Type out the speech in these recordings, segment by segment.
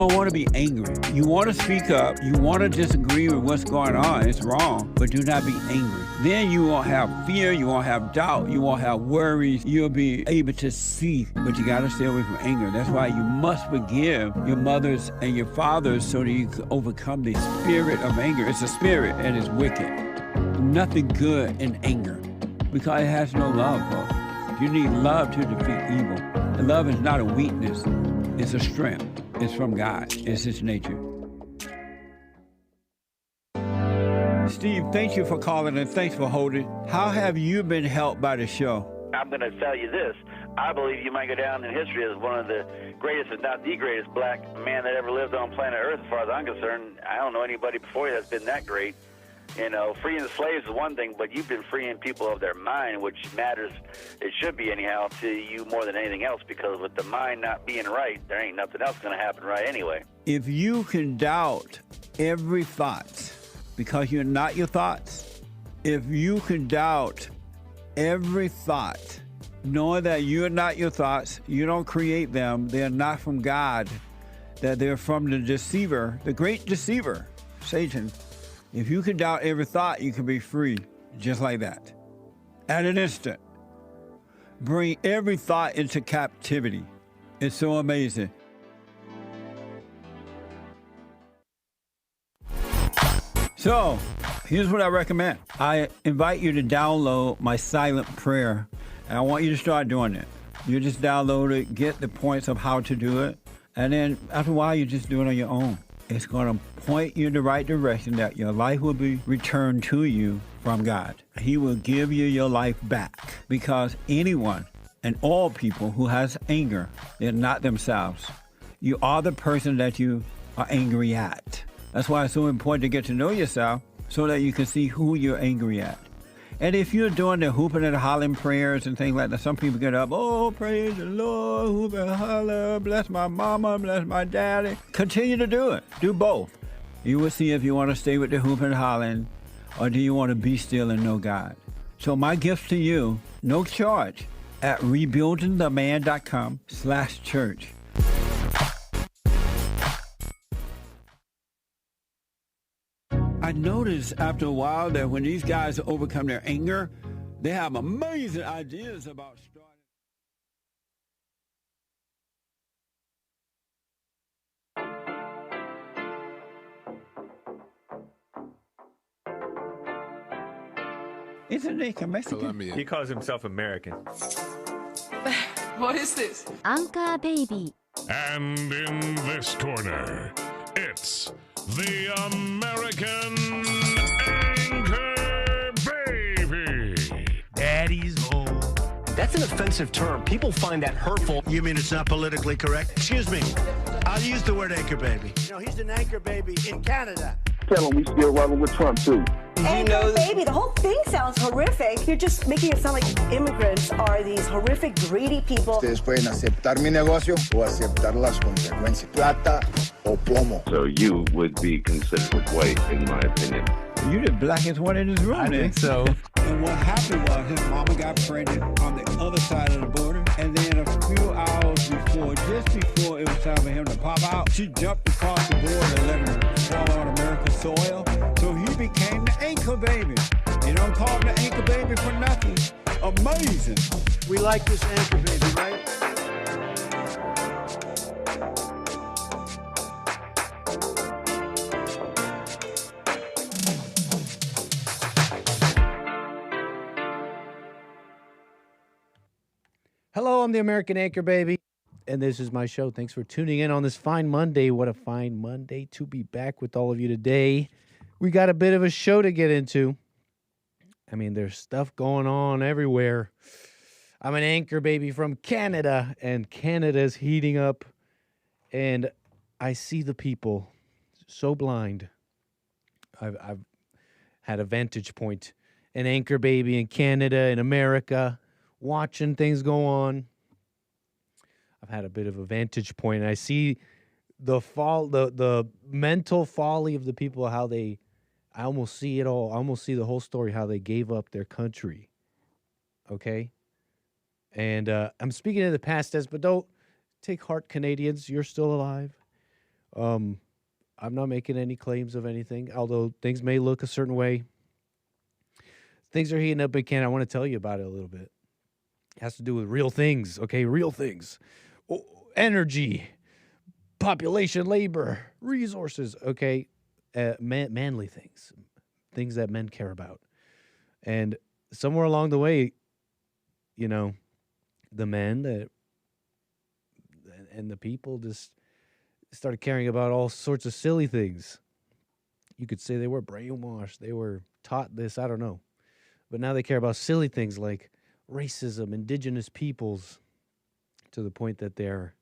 don't want to be angry. You want to speak up. You want to disagree with what's going on. It's wrong, but do not be angry. Then you won't have fear. You won't have doubt. You won't have worries. You'll be able to see, but you got to stay away from anger. That's why you must forgive your mothers and your fathers so that you can overcome the spirit of anger. It's a spirit and it's wicked. Nothing good in anger because it has no love, folks. You need love to defeat evil. And love is not a weakness. It's a strength. It's from God. It's His nature. Steve, thank you for calling and thanks for holding. How have you been helped by the show? I'm going to tell you this. I believe you might go down in history as one of the greatest, if not the greatest, black man that ever lived on planet Earth, as far as I'm concerned. I don't know anybody before you that's been that great. You know, freeing the slaves is one thing, but you've been freeing people of their mind, which matters, it should be anyhow, to you more than anything else, because with the mind not being right, there ain't nothing else going to happen right anyway. If you can doubt every thought because you're not your thoughts, if you can doubt every thought, knowing that you're not your thoughts, you don't create them, they're not from God, that they're from the deceiver, the great deceiver, Satan. If you can doubt every thought, you can be free, just like that. At an instant. Bring every thought into captivity. It's so amazing. So, here's what I recommend. I invite you to download my silent prayer, and I want you to start doing it. You just download it, get the points of how to do it, and then after a while, you just do it on your own. It's going to point you in the right direction that your life will be returned to you from God. He will give you your life back because anyone and all people who has anger, they're not themselves. You are the person that you are angry at. That's why it's so important to get to know yourself so that you can see who you're angry at. And if you're doing the hooping and hollering prayers and things like that, some people get up, oh, praise the Lord, hoop and holler, bless my mama, bless my daddy. Continue to do it. Do both. You will see if you want to stay with the hooping and hollering or do you want to be still and know God. So my gift to you, no charge, at rebuildingtheman.com/church. I noticed after a while that when these guys overcome their anger, they have amazing ideas about starting. Isn't Nick a Mexican? Colombian. He calls himself American. What is this? Anchor Baby. And in this corner, it's the American Anchor Baby. Daddy's home. That's an offensive term. People find that hurtful. You mean it's not politically correct? Excuse me. I'll use the word anchor baby. You know, he's an anchor baby in Canada. Tell him we still rolling with Trump, too. Anchor baby, the whole thing sounds horrific. You're just making it sound like immigrants are these horrific, greedy people. Ustedes pueden aceptar mi negocio o aceptar las consecuencias. Plata o plomo. So you would be considered white, in my opinion. You the blackest one in this room. I think so. And what happened was his mama got pregnant on the other side of the border, and then a few hours before, just before it was time for him to pop out, she jumped across the border and let him fall on American soil. So he became the anchor baby. You don't call him the anchor baby for nothing. Amazing. We like this anchor baby, right? Hello, I'm the American Anchor Baby, and this is my show. Thanks for tuning in on this fine Monday. What a fine Monday to be back with all of you today. We got a bit of a show to get into. I mean, there's stuff going on everywhere. I'm an Anchor Baby from Canada, and Canada's heating up, and I see the people so blind. I've had a vantage point, an Anchor Baby in Canada, in America, watching things go on. I've had a bit of a vantage point, and I see the mental folly of the people, how they, I almost see it all. I almost see the whole story, how they gave up their country. Okay? And I'm speaking in the past tense, but don't take heart, Canadians. You're still alive. I'm not making any claims of anything, although things may look a certain way. Things are heating up in Canada. I want to tell you about it a little bit. It has to do with real things, okay? Real things. Energy, population, labor, resources, okay? Manly things, things that men care about. And somewhere along the way, you know, the men and the people just started caring about all sorts of silly things. You could say they were brainwashed. They were taught this. I don't know. But now they care about silly things like racism, indigenous peoples, to the point that they're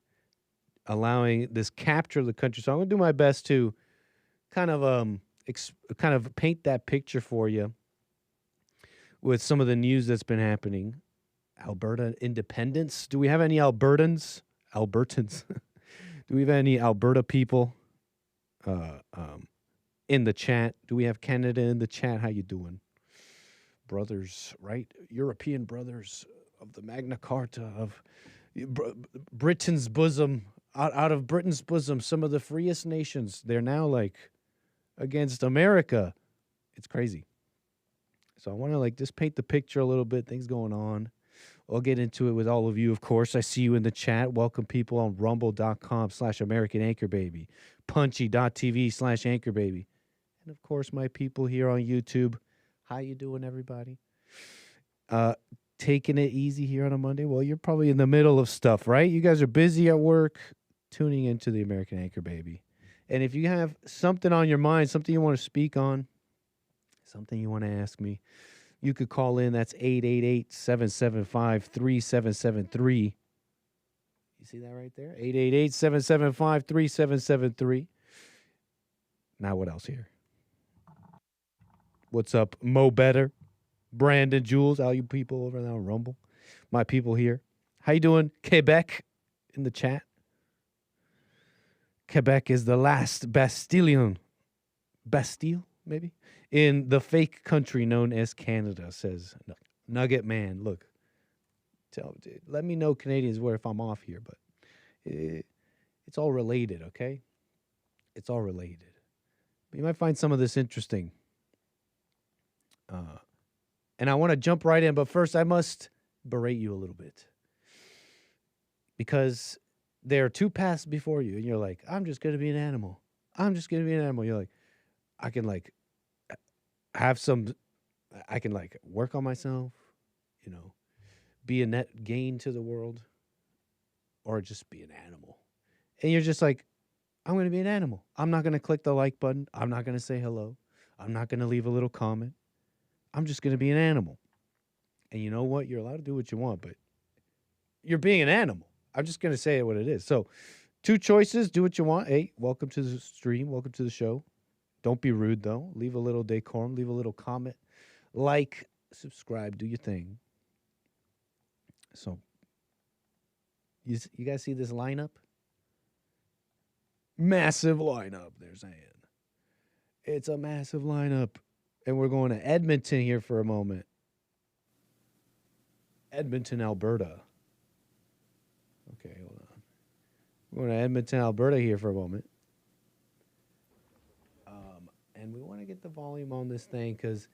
allowing this capture of the country. So I'm going to do my best to kind of paint that picture for you with some of the news that's been happening. Alberta independence. Do we have any Albertans? Do we have any Alberta people in the chat? Do we have Canada in the chat? How you doing? Brothers, right? European brothers of the Magna Carta, of Britain's bosom, out of Britain's bosom, some of the freest nations. They're now like against America. It's crazy. So I want to like just paint the picture a little bit, things going on. I'll get into it with all of you, of course. I see you in the chat. Welcome people on rumble.com/AmericanAnchorBaby, punchy.tv/AnchorBaby. And of course, my people here on YouTube. How you doing, everybody? Taking it easy here on a Monday? Well, you're probably in the middle of stuff, right? You guys are busy at work, tuning into the American Anchor Baby. And if you have something on your mind, something you want to speak on, something you want to ask me, you could call in. That's 888-775-3773. You see that right there? 888-775-3773. Now what else here? What's up, Mo Better, Brandon, Jules, all you people over there on Rumble, my people here. How you doing, Quebec, in the chat? Quebec is the last Bastille, maybe, in the fake country known as Canada, says Nugget Man. Look, let me know, Canadians, where if I'm off here, but it's all related, okay? It's all related. But you might find some of this interesting. And I want to jump right in, but first I must berate you a little bit. Because there are two paths before you, and you're like, I'm just going to be an animal. I'm just going to be an animal. You're like, I can like have some, I can like work on myself, you know, be a net gain to the world, or just be an animal. And you're just like, I'm going to be an animal. I'm not going to click the like button. I'm not going to say hello. I'm not going to leave a little comment. I'm just going to be an animal. And you know what? You're allowed to do what you want, but you're being an animal. I'm just going to say it what it is. So, two choices. Do what you want. Hey, welcome to the stream. Welcome to the show. Don't be rude, though. Leave a little decorum. Leave a little comment. Like, subscribe. Do your thing. So, you guys see this lineup? Massive lineup, they're saying. It's a massive lineup. And we're going to Edmonton here for a moment. Edmonton, Alberta. Okay, hold on. We're going to Edmonton, Alberta here for a moment. And we want to get the volume on this thing because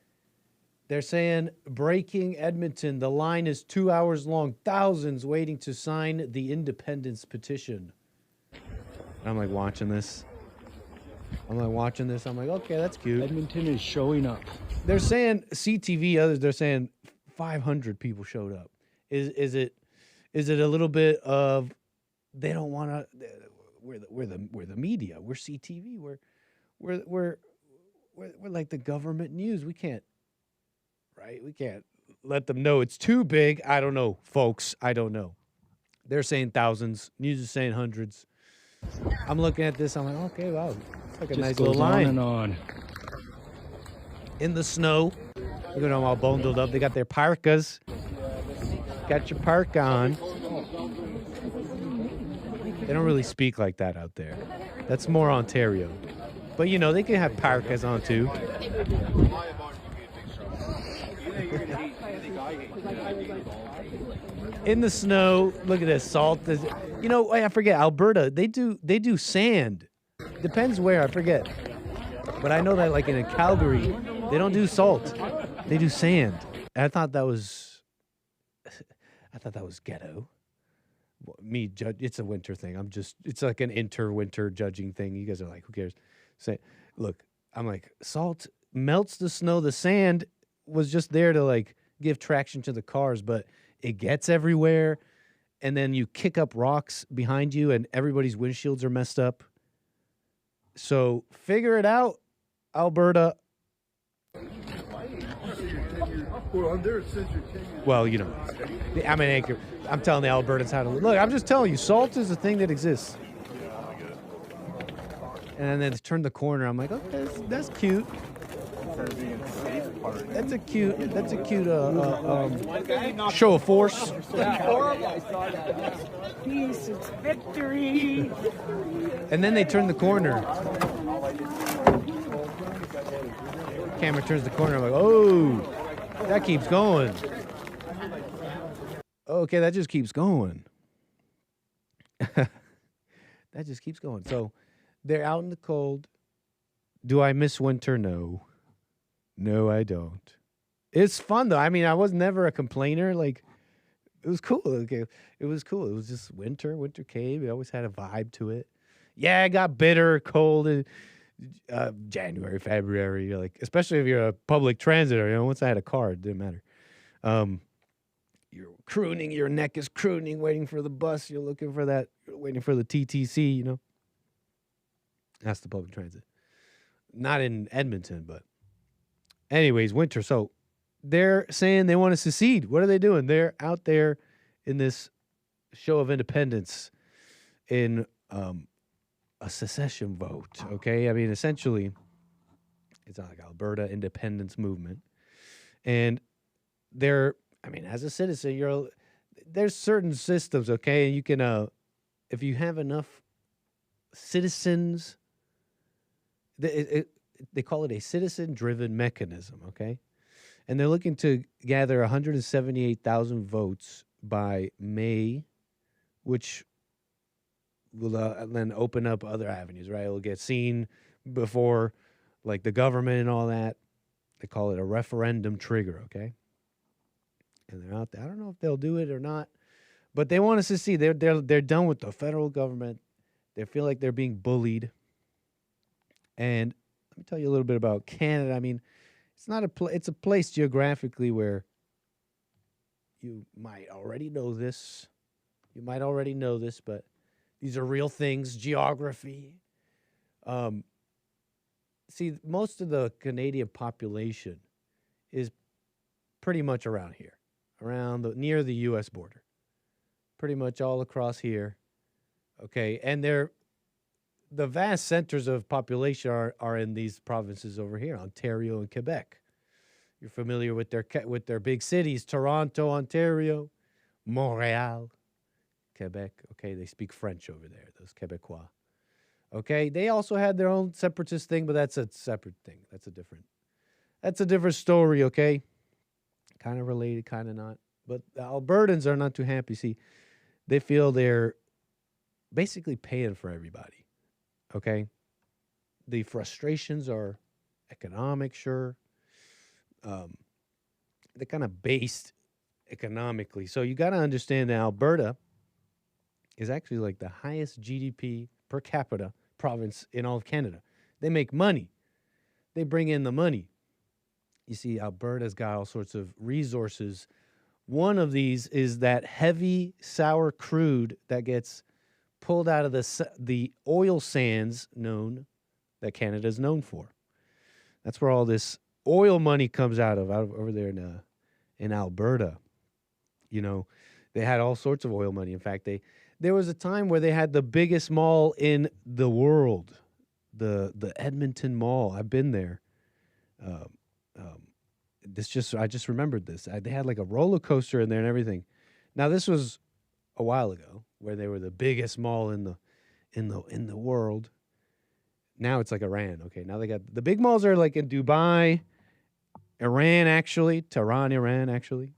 they're saying, breaking Edmonton, the line is 2 hours long. Thousands waiting to sign the independence petition. And I'm like watching this. I'm like, okay, that's cute. Edmonton is showing up. They're saying CTV, others, they're saying 500 people showed up. Is it a little bit of they don't want to? We're the media. We're CTV. We're like the government news. We can't, right? We can't let them know it's too big. I don't know, folks. I don't know. They're saying thousands. News is saying hundreds. I'm looking at this. I'm like, okay, wow. It's like a nice little line. On and on. In the snow. Look at them all bundled up. They got their parkas. Got your parka on. They don't really speak like that out there. That's more Ontario. But, you know, they can have parkas on, too. In the snow. Look at this. Salt. You know, I forget. Alberta, they do sand. Depends where, I forget. But I know that like in Calgary, they don't do salt. They do sand. And I thought that was ghetto. Me judge, it's a winter thing. It's like an winter judging thing. You guys are like, who cares? Say, look, I'm like, salt melts the snow. The sand was just there to like give traction to the cars, but it gets everywhere. And then you kick up rocks behind you and everybody's windshields are messed up. So figure it out, Alberta. Well, you know, I'm an anchor. I'm telling the Albertans how to look. I'm just telling you, salt is a thing that exists. And then they turn the corner. I'm like, okay, that's cute. That's a cute show of force. Peace, it's victory. And then they turn the corner. Camera turns the corner. I'm like, oh, that keeps going. Okay, that just keeps going. That just keeps going. So they're out in the cold. Do I miss winter? No. No, I don't. It's fun, though. I mean, I was never a complainer. Like, it was cool. Okay, it was cool. It was just winter came. It always had a vibe to it. Yeah, it got bitter, cold in January, February. Like, especially if you're a public transit. Once I had a car, it didn't matter. You're crooning. Your neck is crooning, waiting for the bus. You're looking for that. You're waiting for the TTC. That's the public transit. Not in Edmonton, but. Anyways, winter. So they're saying they want to secede. What are they doing? They're out there in this show of independence in a secession vote. Okay. I mean, essentially, it's not like Alberta independence movement. And as a citizen, there's certain systems. Okay. And you can, if you have enough citizens, they call it a citizen-driven mechanism, okay? And they're looking to gather 178,000 votes by May, which will then open up other avenues, right? It'll get seen before, like, the government and all that. They call it a referendum trigger, okay? And they're out there. I don't know if they'll do it or not, but they want us to see. They're done with the federal government. They feel like they're being bullied. And let me tell you a little bit about Canada. I mean, it's a place geographically where you might already know this. But these are real things. Geography. See, most of the Canadian population is pretty much around here, near the U.S. border, pretty much all across here. Okay, and the vast centers of population are in these provinces over here, Ontario and Quebec. You're familiar with their big cities, Toronto, Ontario, Montreal, Quebec. Okay, they speak French over there, those Quebecois. Okay, they also had their own separatist thing, but that's a separate thing. That's a different story, okay? Kind of related, kind of not. But the Albertans are not too happy. See, they feel they're basically paying for everybody. Okay, the frustrations are economic, sure. They're kind of based economically. So you got to understand that Alberta is actually like the highest GDP per capita province in all of Canada. They make money. They bring in the money. You see, Alberta's got all sorts of resources. One of these is that heavy sour crude that gets pulled out of the oil sands that Canada is known for. That's where all this oil money comes out of over there in Alberta. They had all sorts of oil money. In fact, there was a time where they had the biggest mall in the world, the Edmonton Mall. I've been there. I just remembered this. They had like a roller coaster in there and everything. Now this was a while ago, where they were the biggest mall in the world. Now it's like Iran. Okay, now they got the big malls are like in Dubai, Iran actually, Tehran, Iran actually.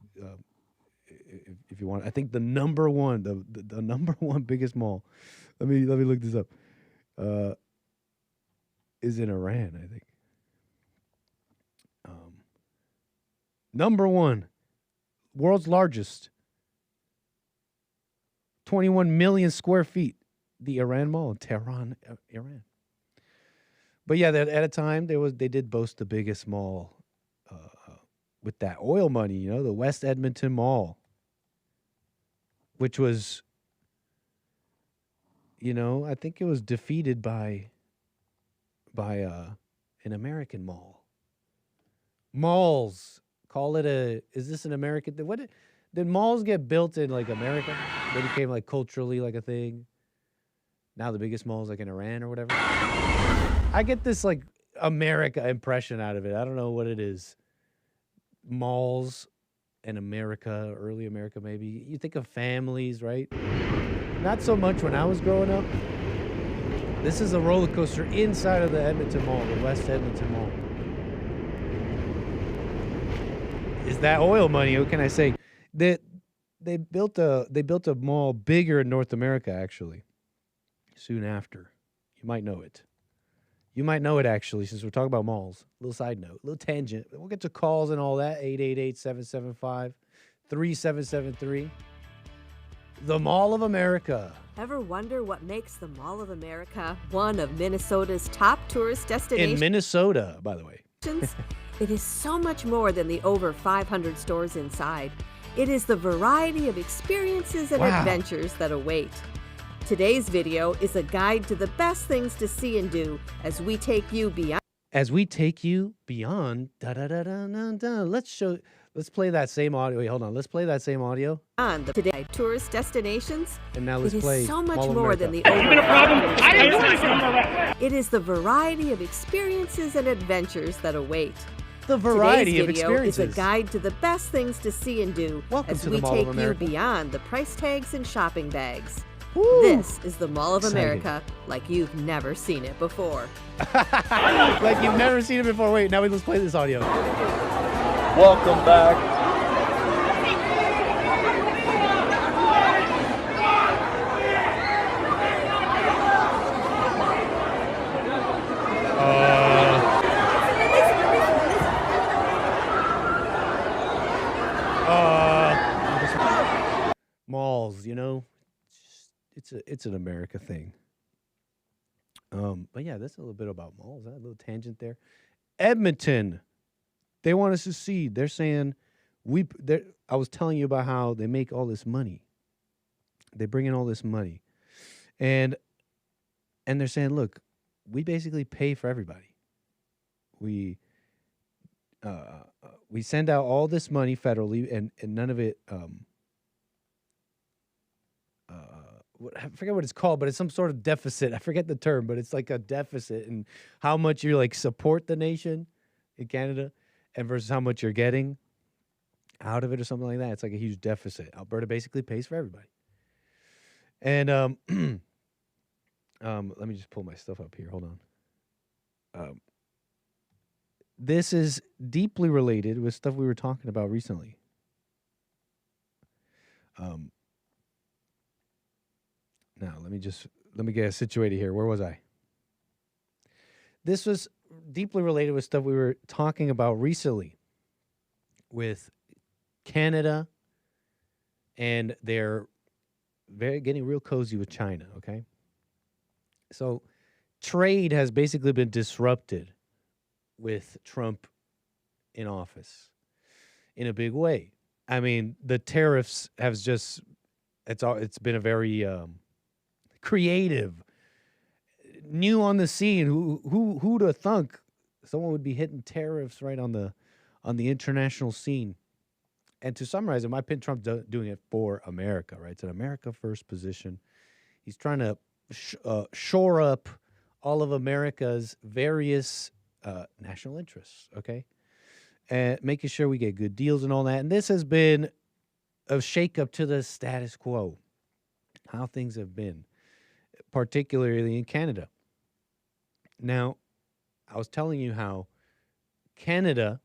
If you want, I think the number one biggest mall. Let me look this up. is in Iran, I think. Number 1, world's largest, 21 million square feet, the Iran Mall in Tehran, Iran. But yeah, at a time they did boast the biggest mall with that oil money, the West Edmonton Mall, which was, I think it was defeated by an American mall. Malls. Is this an American thing? Did malls get built in like America? They became like culturally like a thing. Now the biggest mall is like in Iran or whatever. I get this like America impression out of it. I don't know what it is. Malls in America, early America maybe. You think of families, right? Not so much when I was growing up. This is a roller coaster inside of the Edmonton Mall, the West Edmonton Mall. Is that oil money? What can I say? They built a mall bigger in North America actually. Soon after, you might know it. You might know it actually, since we're talking about malls. Little side note, little tangent. We'll get to calls and all that. 888-775-3773. The Mall of America. Ever wonder what makes the Mall of America one of Minnesota's top tourist destinations? In Minnesota, by the way. It is so much more than the over 500 stores inside. It is the variety of experiences and adventures that await. Today's video is a guide to the best things to see and do as we take you beyond. Let's play that same audio. Wait, hold on. Let's play that same audio. On the today tourist destinations. And now let's play. It is so much Mall of more America. than the over 500. It is the variety of experiences and adventures that await. The variety of Today's video experiences. is a guide to the best things to see and do as we take you beyond the price tags and shopping bags. Woo. This is the Mall of Exciting. America like you've never seen it before. Like you've never seen it before. Wait, now let's play this audio. Welcome back. Malls, it's an America thing. But yeah, that's a little bit about malls. A little tangent there. Edmonton, they want to secede. They're saying I was telling you about how they make all this money. They bring in all this money, and they're saying, look, we basically pay for everybody. We send out all this money federally, and none of it. I forget what it's called, but it's some sort of deficit. I forget the term, but it's like a deficit and how much you like support the nation in Canada and versus how much you're getting out of it or something like that. It's like a huge deficit. Alberta basically pays for everybody. And let me just pull my stuff up here. Hold on. This is deeply related with stuff we were talking about recently. Now, let me get situated here. Where was I? This was deeply related with stuff we were talking about recently with Canada, and they're getting real cozy with China, okay? So trade has basically been disrupted with Trump in office in a big way. I mean, the tariffs have just, it's been a very creative, new on the scene. Who'd have thunk someone would be hitting tariffs right on the international scene? And to summarize it, my pin Trump's doing it for America, right? It's an America first position. He's trying to shore up all of America's various national interests, okay? And making sure we get good deals and all that. And this has been a shakeup to the status quo, how things have been, particularly in Canada. Now, I was telling you how Canada,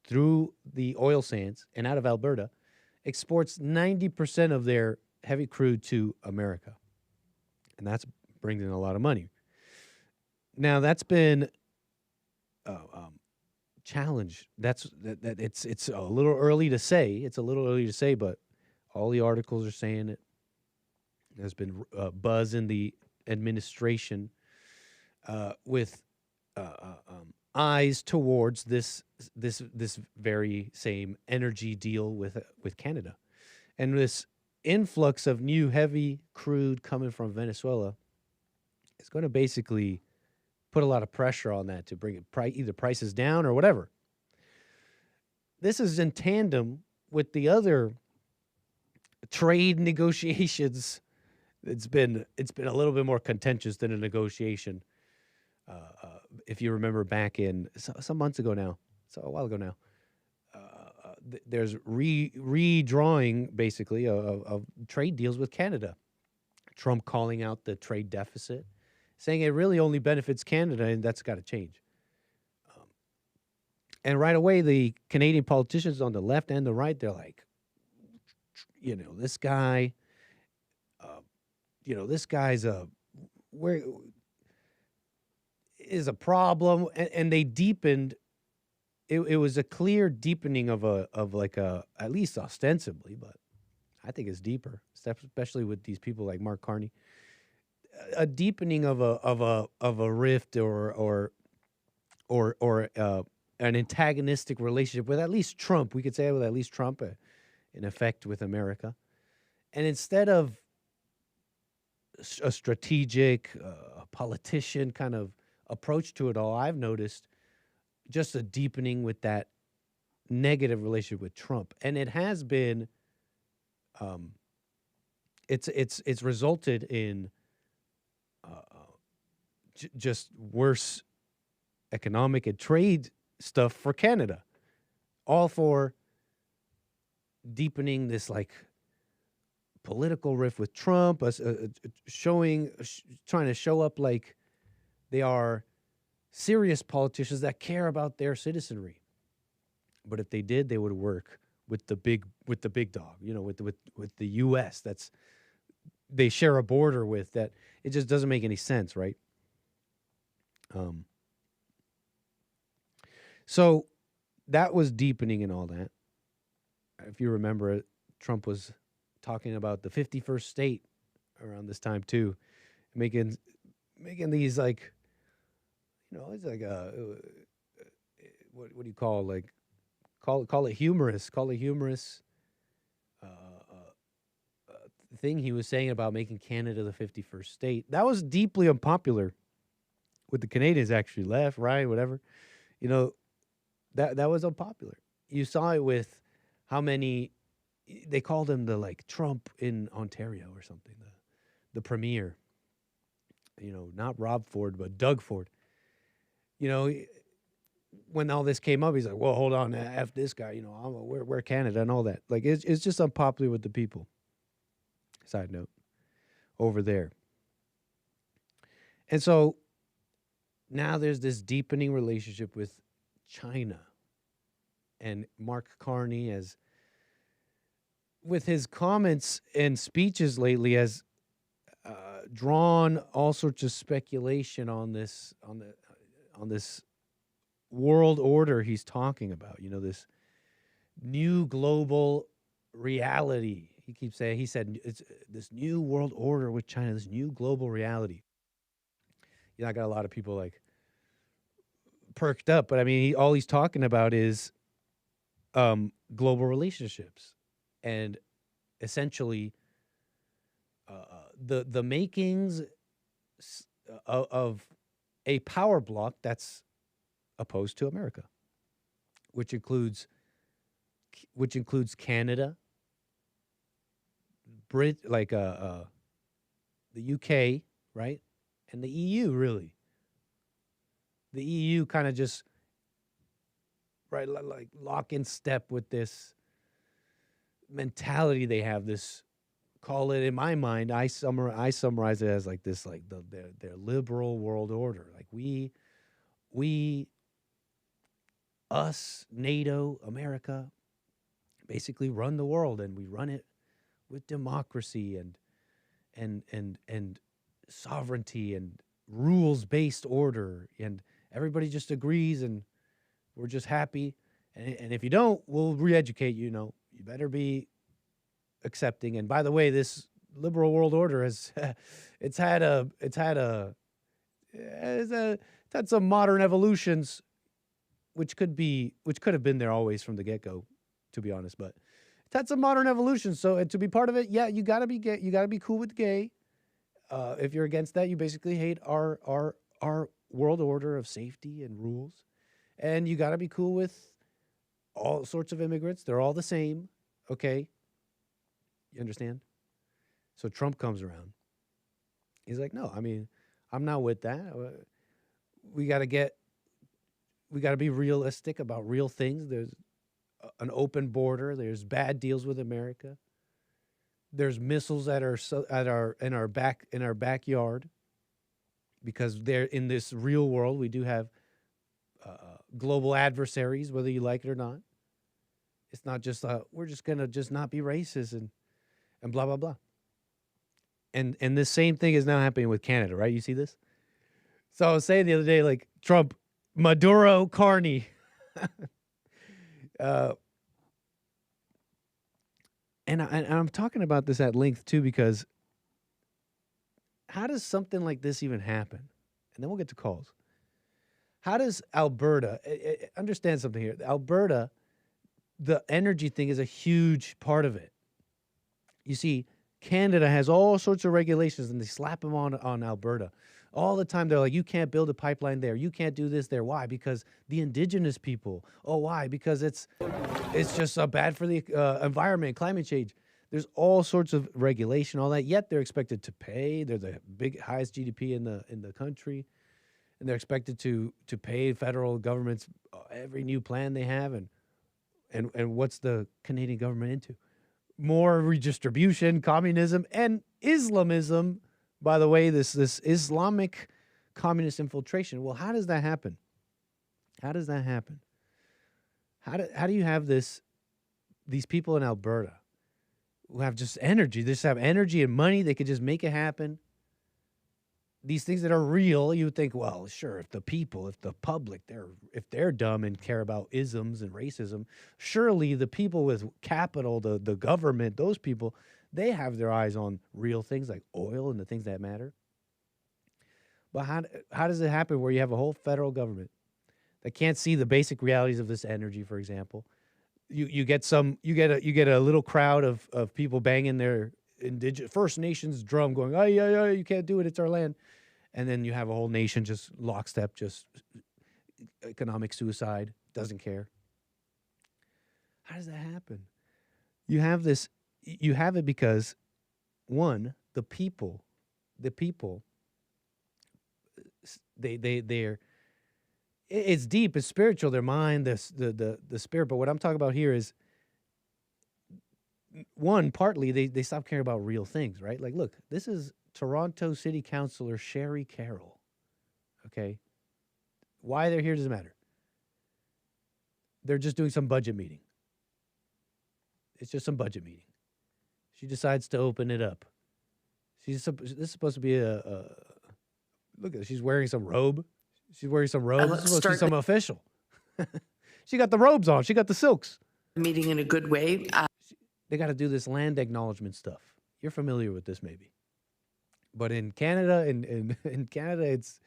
through the oil sands and out of Alberta, exports 90% of their heavy crude to America. And that's brings in a lot of money. Now that's been challenged. It's a little early to say. It's a little early to say, but all the articles are saying it. There's been buzz in the administration with eyes towards this very same energy deal with Canada, and this influx of new heavy crude coming from Venezuela is going to basically put a lot of pressure on that to bring it either prices down or whatever. This is in tandem with the other trade negotiations. It's been a little bit more contentious than a negotiation. If you remember back in some months ago now, so a while ago now, there's redrawing basically of trade deals with Canada. Trump calling out the trade deficit, saying it really only benefits Canada, and that's got to change. And right away, the Canadian politicians on the left and the right, they're like, this guy, this guy's is a problem, and they deepened. It was a clear deepening of at least ostensibly, but I think it's deeper, especially with these people like Mark Carney. A deepening of a rift or an antagonistic relationship with at least Trump. We could say with at least Trump, in effect, with America. And instead of a strategic, politician kind of approach to it all, I've noticed just a deepening with that negative relationship with Trump, and it has been. It's resulted in just worse economic and trade stuff for Canada, all for deepening this political rift with Trump, trying to show up like they are serious politicians that care about their citizenry. But if they did, they would work with the big dog, with the U.S. They share a border with that. It just doesn't make any sense, right? So that was deepening and all that. If you remember, Trump was talking about the 51st state around this time too, making these it's like what do you call it humorous? Call it humorous thing he was saying about making Canada the 51st state. That was deeply unpopular with the Canadians, actually, left, right, whatever. That was unpopular. You saw it with how many, they called him the Trump in Ontario or something, the premier. Not Rob Ford, but Doug Ford. When all this came up, he's like, well, hold on, F this guy, we're Canada and all that. It's just unpopular with the people. Side note, over there. And so now there's this deepening relationship with China. And Mark Carney, with his comments and speeches lately, has drawn all sorts of speculation on this world order he's talking about. This new global reality. He said it's this new world order with China, this new global reality. I got a lot of people perked up, but I mean, all he's talking about is global relationships, and essentially the makings of a power bloc that's opposed to America, which includes Canada, the UK, right, and the EU. Really, the EU kind of just lock in step with this mentality they have. This, call it, in my mind, I summarize it as their liberal world order. Us, NATO, America, basically run the world, and we run it with democracy and sovereignty and rules-based order, and everybody just agrees, and we're just happy. And if you don't, we'll re-educate you. You better be accepting. And by the way, this liberal world order has it's had some modern evolutions, which could have been there always from the get-go, to be honest. But it's had some modern evolutions. So to be part of it, yeah, you gotta be gay. You gotta be cool with gay. If you're against that, you basically hate our world order of safety and rules. And you gotta be cool with all sorts of immigrants. They're all the same. Okay. You understand? So Trump comes around. He's like, no, I mean, I'm not with that. We got to be realistic about real things. There's an open border. There's bad deals with America. There's missiles that are in our backyard, because they're in this real world. We do have global adversaries, whether you like it or not. It's not just we're just gonna just not be racist and blah blah blah. And this same thing is now happening with Canada, right? You see this? So I was saying the other day, like, Trump, Maduro, Carney. And I'm talking about this at length too, because how does something like this even happen? And then we'll get to calls. How does Alberta, understand something here. Alberta, the energy thing is a huge part of it. You see, Canada has all sorts of regulations, and they slap them on Alberta. All the time, they're like, you can't build a pipeline there. You can't do this there. Why? Because the indigenous people. Oh, why? Because it's just bad for the environment, climate change. There's all sorts of regulation, all that. Yet they're expected to pay. They're the highest GDP in the country, and they're expected to pay federal governments every new plan they have. And what's the Canadian government into? More redistribution, communism, and Islamism. By the way, this Islamic communist infiltration. Well, how does that happen? How does that happen? How do you have these people in Alberta who have just energy? They just have energy and money. They could just make it happen. These things that are real, you would think, well, sure, if the people, if the public, if they're dumb and care about isms and racism, surely the people with capital, the government, those people, they have their eyes on real things like oil and the things that matter. But how does it happen where you have a whole federal government that can't see the basic realities of this energy, for example? You get a little crowd of people banging their indigenous First Nations drum, going, oh yeah, you can't do it, it's our land. And then you have a whole nation just lockstep, just economic suicide, doesn't care. How does that happen? You have it because, one, the people, they're, it's deep, it's spiritual, their mind, the spirit. But what I'm talking about here is, one, partly they stop caring about real things, right? Like, look, this is Toronto City Councilor Sherry Carroll, okay? Why they're here doesn't matter. They're just doing some budget meeting. It's just some budget meeting. She decides to open it up. This is supposed to be look at, she's wearing some robe. She's wearing some robe. This is supposed to be some official. She got the robes on. She got the silks. Meeting in a good way. They got to do this land acknowledgement stuff. You're familiar with this, maybe. But in Canada, in Canada, it's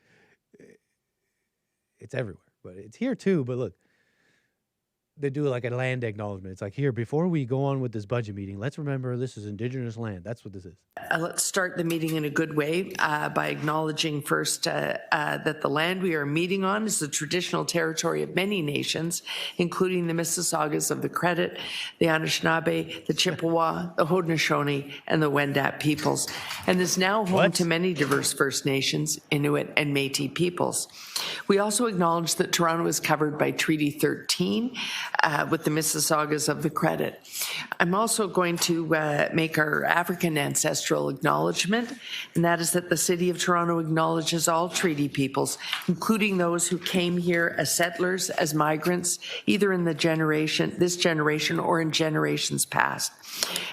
everywhere. But it's here too. But look, they do like a land acknowledgement. It's like, here, before we go on with this budget meeting, let's remember this is Indigenous land. That's what this is. Let's start the meeting in a good way by acknowledging first that the land we are meeting on is the traditional territory of many nations, including the Mississaugas of the Credit, the Anishinaabe, the Chippewa, the Haudenosaunee, and the Wendat peoples, and is now home to many diverse First Nations, Inuit, and Métis peoples. We also acknowledge that Toronto is covered by Treaty 13, with the Mississaugas of the credit. I'm also going to make our African ancestral acknowledgement, and that is that the City of Toronto acknowledges all treaty peoples, including those who came here as settlers, as migrants, either in this generation or in generations past.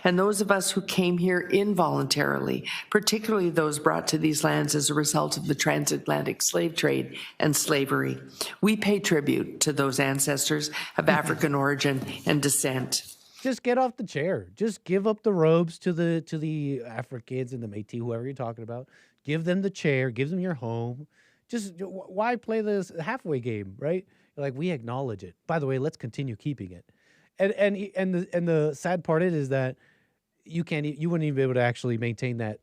And those of us who came here involuntarily, particularly those brought to these lands as a result of the transatlantic slave trade and slavery. We pay tribute to those ancestors of African origin and descent. Just get off the chair. Just give up the robes to the Africans and the Métis, whoever you're talking about. Give them the chair. Give them your home. Just why play this halfway game, right? Like, we acknowledge it. By the way, let's continue keeping it. And the sad part is that you wouldn't even be able to actually maintain that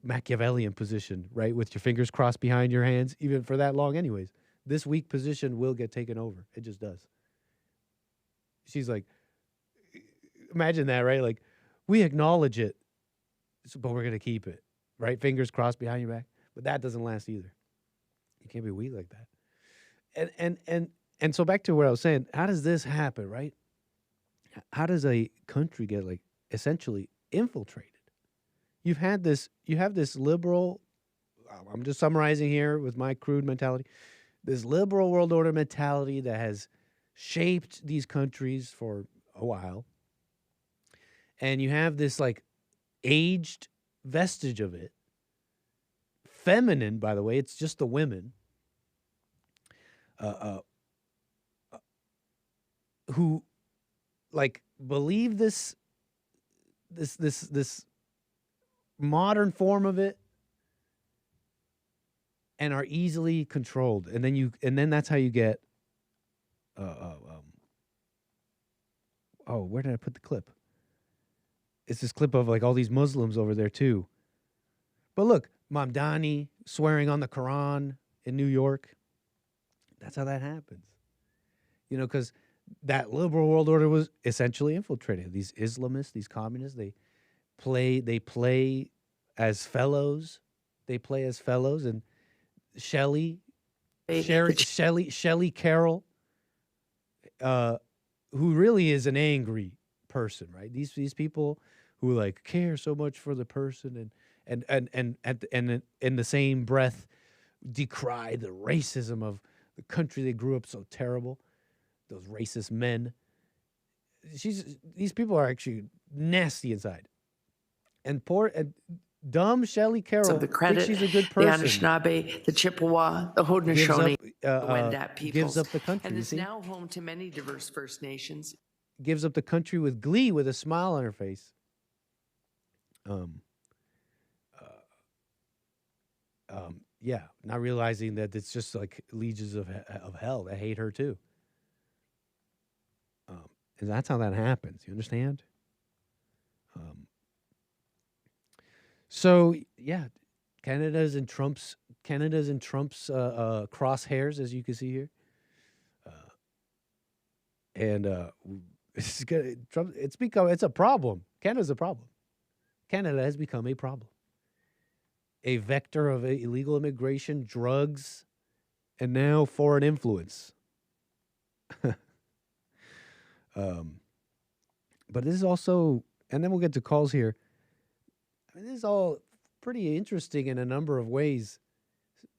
Machiavellian position, right, with your fingers crossed behind your hands, even for that long. Anyways, this weak position will get taken over. It just does. She's like, imagine that, right? Like, we acknowledge it, but we're gonna keep it, right? Fingers crossed behind your back. But that doesn't last either. You can't be weak like that. And so back to what I was saying, how does this happen, right? How does a country get, like, essentially infiltrated? You have this liberal, I'm just summarizing here with my crude mentality, this liberal world order mentality that has shaped these countries for a while. And you have this, like, aged vestige of it. Feminine, by the way, it's just the women who, like, believe this modern form of it and are easily controlled. And then that's how you get where did I put the clip? It's this clip of, like, all these Muslims over there too. But look, Mamdani swearing on the Quran in New York. That's how that happens. You know, because that liberal world order was essentially infiltrated. These Islamists, these communists, they play as fellows. They play as fellows. And Shelley Carroll, who really is an angry person, right? These people who, like, care so much for the person and in the same breath decry the racism of the country they grew up so terrible. Those racist men. These people are actually nasty inside. And dumb Shelley Carroll of the credit, thinks she's a good person. The Anishinaabe, the Chippewa, the Haudenosaunee, the Wendat peoples. Gives up the country. And is now home to many diverse First Nations. Gives up the country with glee, with a smile on her face. Yeah, not realizing that it's just like legions of hell that hate her too. And that's how that happens. You understand? So yeah, Canada's in Trump's crosshairs, as you can see here. It's a problem. Canada's a problem. Canada has become a problem. A vector of illegal immigration, drugs, and now foreign influence. But this is also, and then we'll get to calls here. I mean, this is all pretty interesting in a number of ways.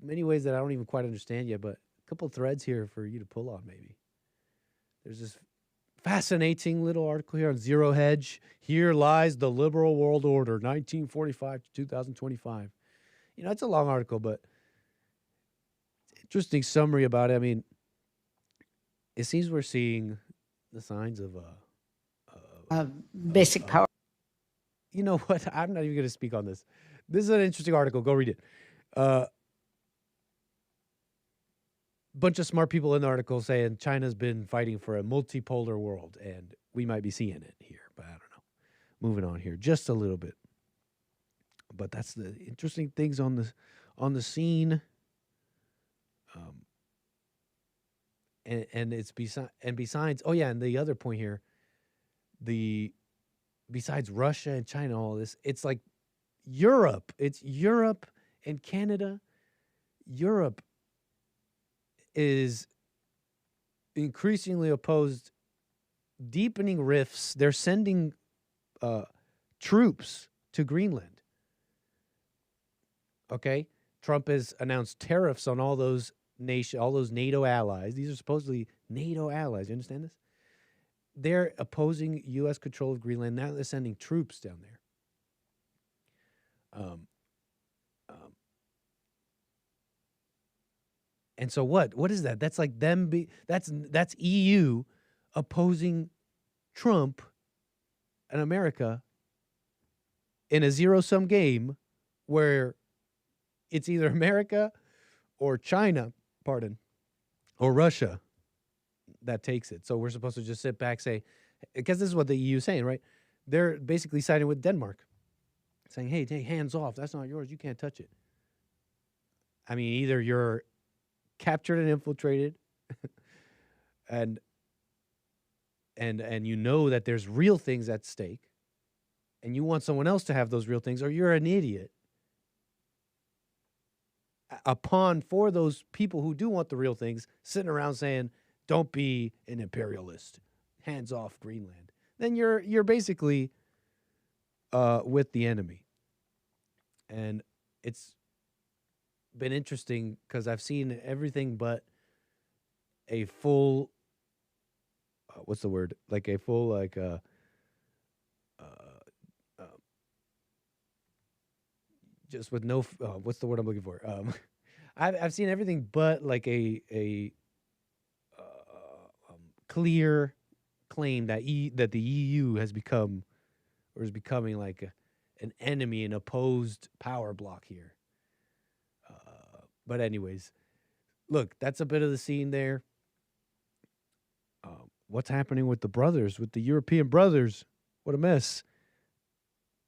Many ways that I don't even quite understand yet, but a couple threads here for you to pull on, maybe. There's this fascinating little article here on Zero Hedge. Here lies the liberal world order, 1945 to 2025. You know, it's a long article, but interesting summary about it. I mean, it seems we're seeing the signs of basic power. You know what? I'm not even going to speak on this. This is an interesting article. Go read it. Bunch of smart people in the article saying China's been fighting for a multipolar world, and we might be seeing it here, but I don't know. Moving on here just a little bit. But that's the interesting things on the scene. And it's besides, oh yeah, and the other point here, besides Russia and China, all this, it's like Europe. It's Europe and Canada. Europe is increasingly opposed deepening rifts. They're sending troops to Greenland. Okay? Trump has announced tariffs on all those NATO allies. These are supposedly NATO allies. You understand this? They're opposing U.S. control of Greenland. Now they're sending troops down there. And so what? What is that? That's like them. That's EU opposing Trump and America in a zero-sum game where it's either America or China, or Russia that takes it. So we're supposed to just sit back, say, because this is what the EU is saying, right? They're basically siding with Denmark, saying, hey, hands off. That's not yours. You can't touch it. I mean, either you're captured and infiltrated and you know that there's real things at stake and you want someone else to have those real things, or you're an idiot. A pawn for those people who do want the real things, sitting around saying, don't be an imperialist, hands off Greenland. Then you're basically with the enemy. And it's been interesting because I've seen everything but a full, what's the word? Like a full, like, just with no, what's the word I'm looking for? I've seen everything but like a clear claim that that the EU has become, or is becoming like an enemy, an opposed power block here. But anyways, look, that's a bit of the scene there. What's happening with the brothers, with the European brothers? What a mess.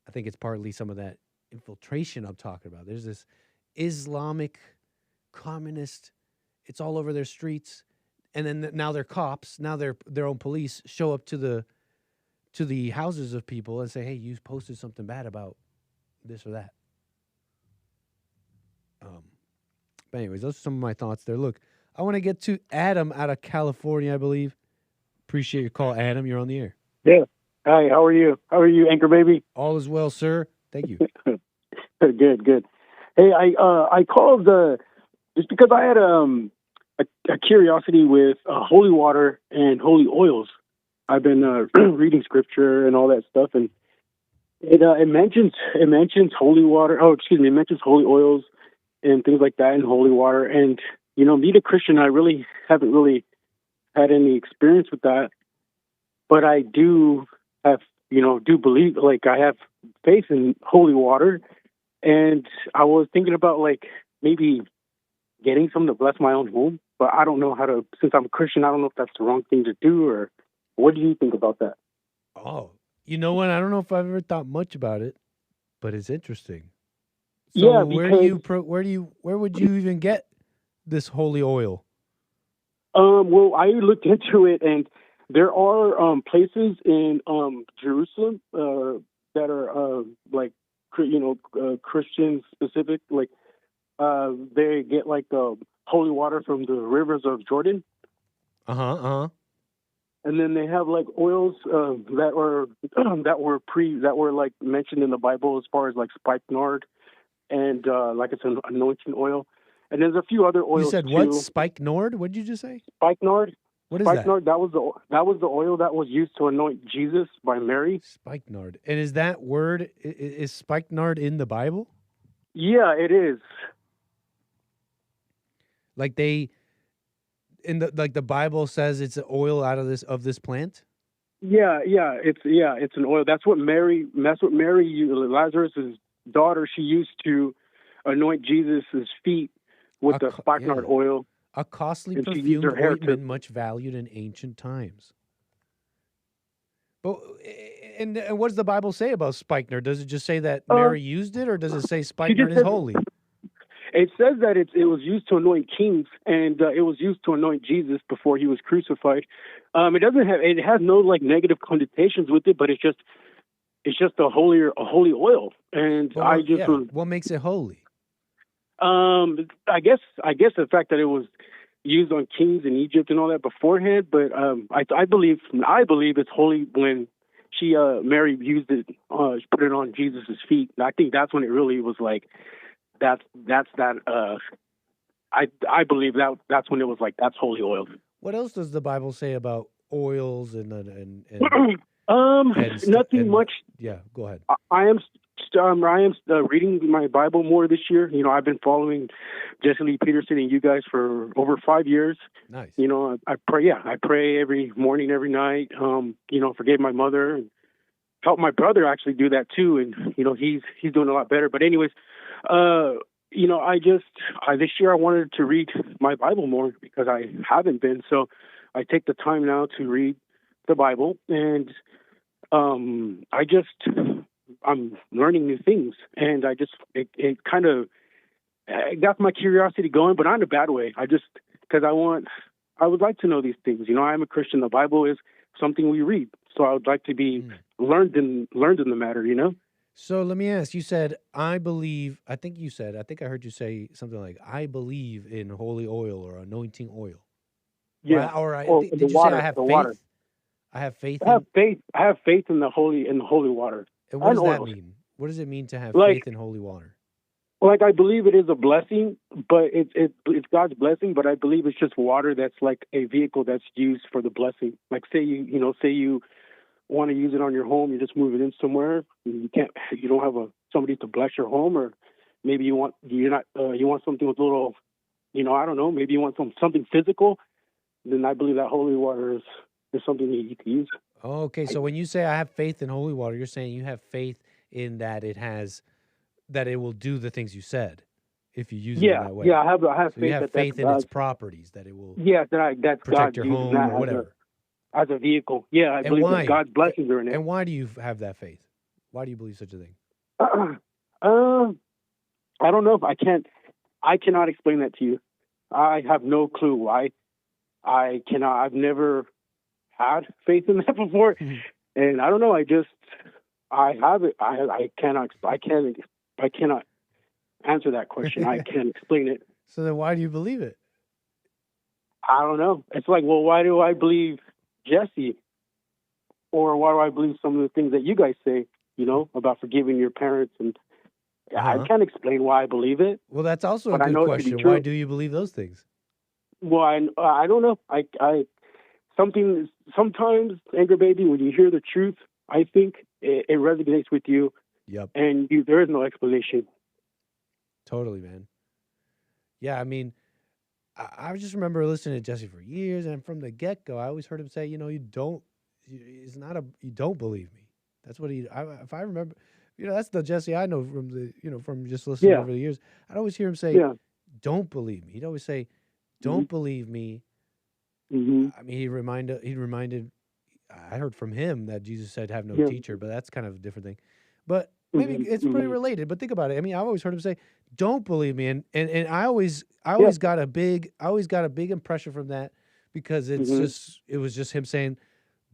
I think it's partly some of that infiltration I'm talking about. There's this Islamic communist. It's all over their streets. And then now they're cops. Now their own police show up to the houses of people and say, hey, you posted something bad about this or that. But anyways, those are some of my thoughts there. Look, I want to get to Adam out of California, I believe. Appreciate your call, Adam. You're on the air. Yeah. Hi, how are you? How are you, Anchor Baby? All is well, sir. Thank you. Good. Hey, I called just because I had a curiosity with holy water and holy oils. I've been reading scripture and all that stuff, and it mentions holy water. Oh, excuse me, it mentions holy oils and things like that in holy water. And me, the Christian, I really haven't really had any experience with that, but I do have, do believe, like I have faith in holy water. And I was thinking about like maybe getting some to bless my own home, but I don't know how to, since I'm a Christian, I don't know if that's the wrong thing to do, or what do you think about that? Oh, you know what? I don't know if I've ever thought much about it, but it's interesting. So yeah, where would you even get this holy oil? Well, I looked into it, and there are places in Jerusalem that are like Christian specific. Like they get like the holy water from the rivers of Jordan. And then they have like oils that were like mentioned in the Bible as far as like spikenard and like it's an anointing oil. And there's a few other oils. You said what? Spikenard? What did you just say? Spikenard. What is spikenard? That was the oil that was used to anoint Jesus by Mary. Spikenard. And is that word, is spikenard in the Bible? Yeah, it is. Like the Bible says it's an oil out of this plant? Yeah, it's an oil. That's what Mary Lazarus' daughter, she used to anoint Jesus' feet with the spikenard oil. A costly perfumed ointment much valued in ancient times. But and what does the Bible say about spikenard? Does it just say that Mary used it, or does it say spikenard is holy? It says that it was used to anoint kings, and it was used to anoint Jesus before he was crucified. It has no like negative connotations with it, but it's just a holy oil. And what makes it holy? I guess the fact that it was, used on kings in Egypt and all that beforehand. But I believe it's holy when Mary used it, she put it on Jesus's feet. And I think that's when it really was like that's that. I believe that's when it was like that's holy oil. What else does the Bible say about oils and nothing much. Yeah, go ahead. I am reading my Bible more this year. You know, I've been following Jesse Lee Peterson and you guys for over 5 years. Nice. You know, I pray. Yeah, I pray every morning, every night. You know, forgave my mother and helped my brother actually do that too. And you know, he's doing a lot better. But anyways, you know, this year I wanted to read my Bible more because I haven't been. So I take the time now to read the Bible, and I'm learning new things, and it kind of got my curiosity going, but not in a bad way. Because I would like to know these things. You know, I'm a Christian. The Bible is something we read, so I would like to be learned in the matter. You know. So let me ask. You said I believe. I think I heard you say something like I believe in holy oil or anointing oil. Yeah. Did you say I have faith? Water. I have faith. I have faith in the holy water. And what does that mean? What does it mean to have faith in holy water? Like, I believe it is a blessing, but it's God's blessing. But I believe it's just water that's like a vehicle that's used for the blessing. Like, say you want to use it on your home, you just move it in somewhere. You don't have somebody to bless your home, or maybe you want something with a little, I don't know. Maybe you want something physical. Then I believe that holy water is something that you can use. Oh, okay, so when you say I have faith in holy water, you're saying you have faith in that it will do the things you said if you use it in that way. Yeah, I have faith. You have faith in its properties, that it will that's protect God your home or whatever. As a vehicle. Yeah, I believe that God's blessings are in it. And why do you have that faith? Why do you believe such a thing? I don't know. I cannot explain that to you. I have no clue why. I've never had faith in that before. Mm-hmm. And I don't know. I have it. I cannot answer that question. I can't explain it. So then why do you believe it? I don't know. It's like, well, why do I believe Jesse? Or why do I believe some of the things that you guys say, about forgiving your parents? And I can't explain why I believe it. Well, that's also a good question. Why do you believe those things? Well, I don't know. Sometimes, Anchor Baby, when you hear the truth, I think it resonates with you. Yep. And there is no explanation. Totally, man. Yeah, I mean, I just remember listening to Jesse for years, and from the get-go, I always heard him say, you don't believe me. That's what if I remember, that's the Jesse I know from just listening over the years. I'd always hear him say, don't believe me. He'd always say, don't believe me. Mm-hmm. I mean, he reminded, I heard from him that Jesus said, have no teacher, but that's kind of a different thing. But maybe it's pretty related. But think about it. I mean, I've always heard him say, don't believe me. And I always got a big impression from that, because it was just him saying,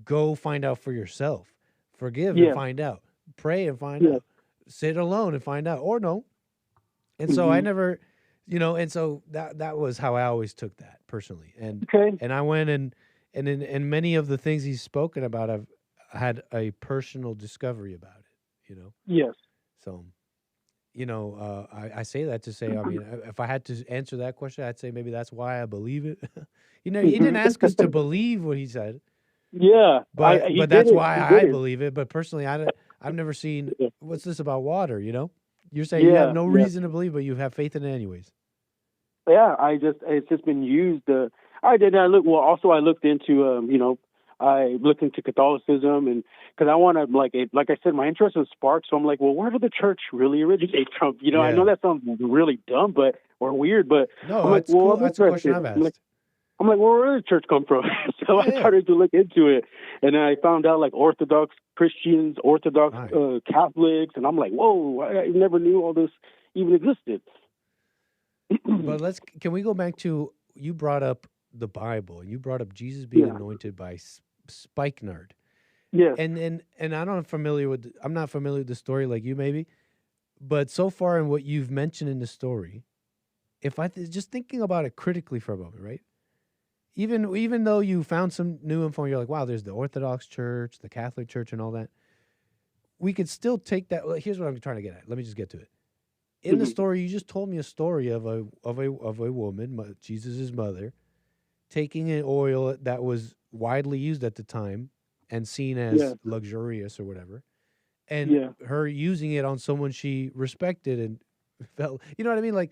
go find out for yourself, forgive and find out, pray and find out, sit alone and find out, or no. And so I never, and so that was how I always took that personally. And and I went and many of the things he's spoken about, I've had a personal discovery about it, Yes. So, I say that to say, I mean, if I had to answer that question, I'd say maybe that's why I believe it. He didn't ask us to believe what he said. Yeah. But that's why I believe it. But personally, I've never seen, what's this about water, You're saying you have no reason to believe, but you have faith in it anyways. Yeah, it's just been used. I looked into, I looked into Catholicism, and because I want to, like I said, my interest is sparked. So I'm like, well, where did the church really originate from? I know that sounds really dumb, or weird, but no, I'm like, cool. That's a question I've asked. I'm like, well, where did the church come from? So I started to look into it, and then I found out Orthodox Christians, Orthodox Catholics, and I'm like, whoa, I never knew all this even existed. But can we go back to, you brought up the Bible, and you brought up Jesus being anointed by spikenard. Yeah. And I'm not familiar with the story like you maybe, but so far in what you've mentioned in the story, if just thinking about it critically for a moment, right? even though you found some new info, you're like, wow, there's the Orthodox Church, the Catholic Church, and all that. We could still take that. Well, here's what I'm trying to get at. Let me just get to it. In the story, you just told me a story of a woman, Jesus' mother, taking an oil that was widely used at the time and seen as luxurious or whatever, and her using it on someone she respected and felt. You know what I mean? Like.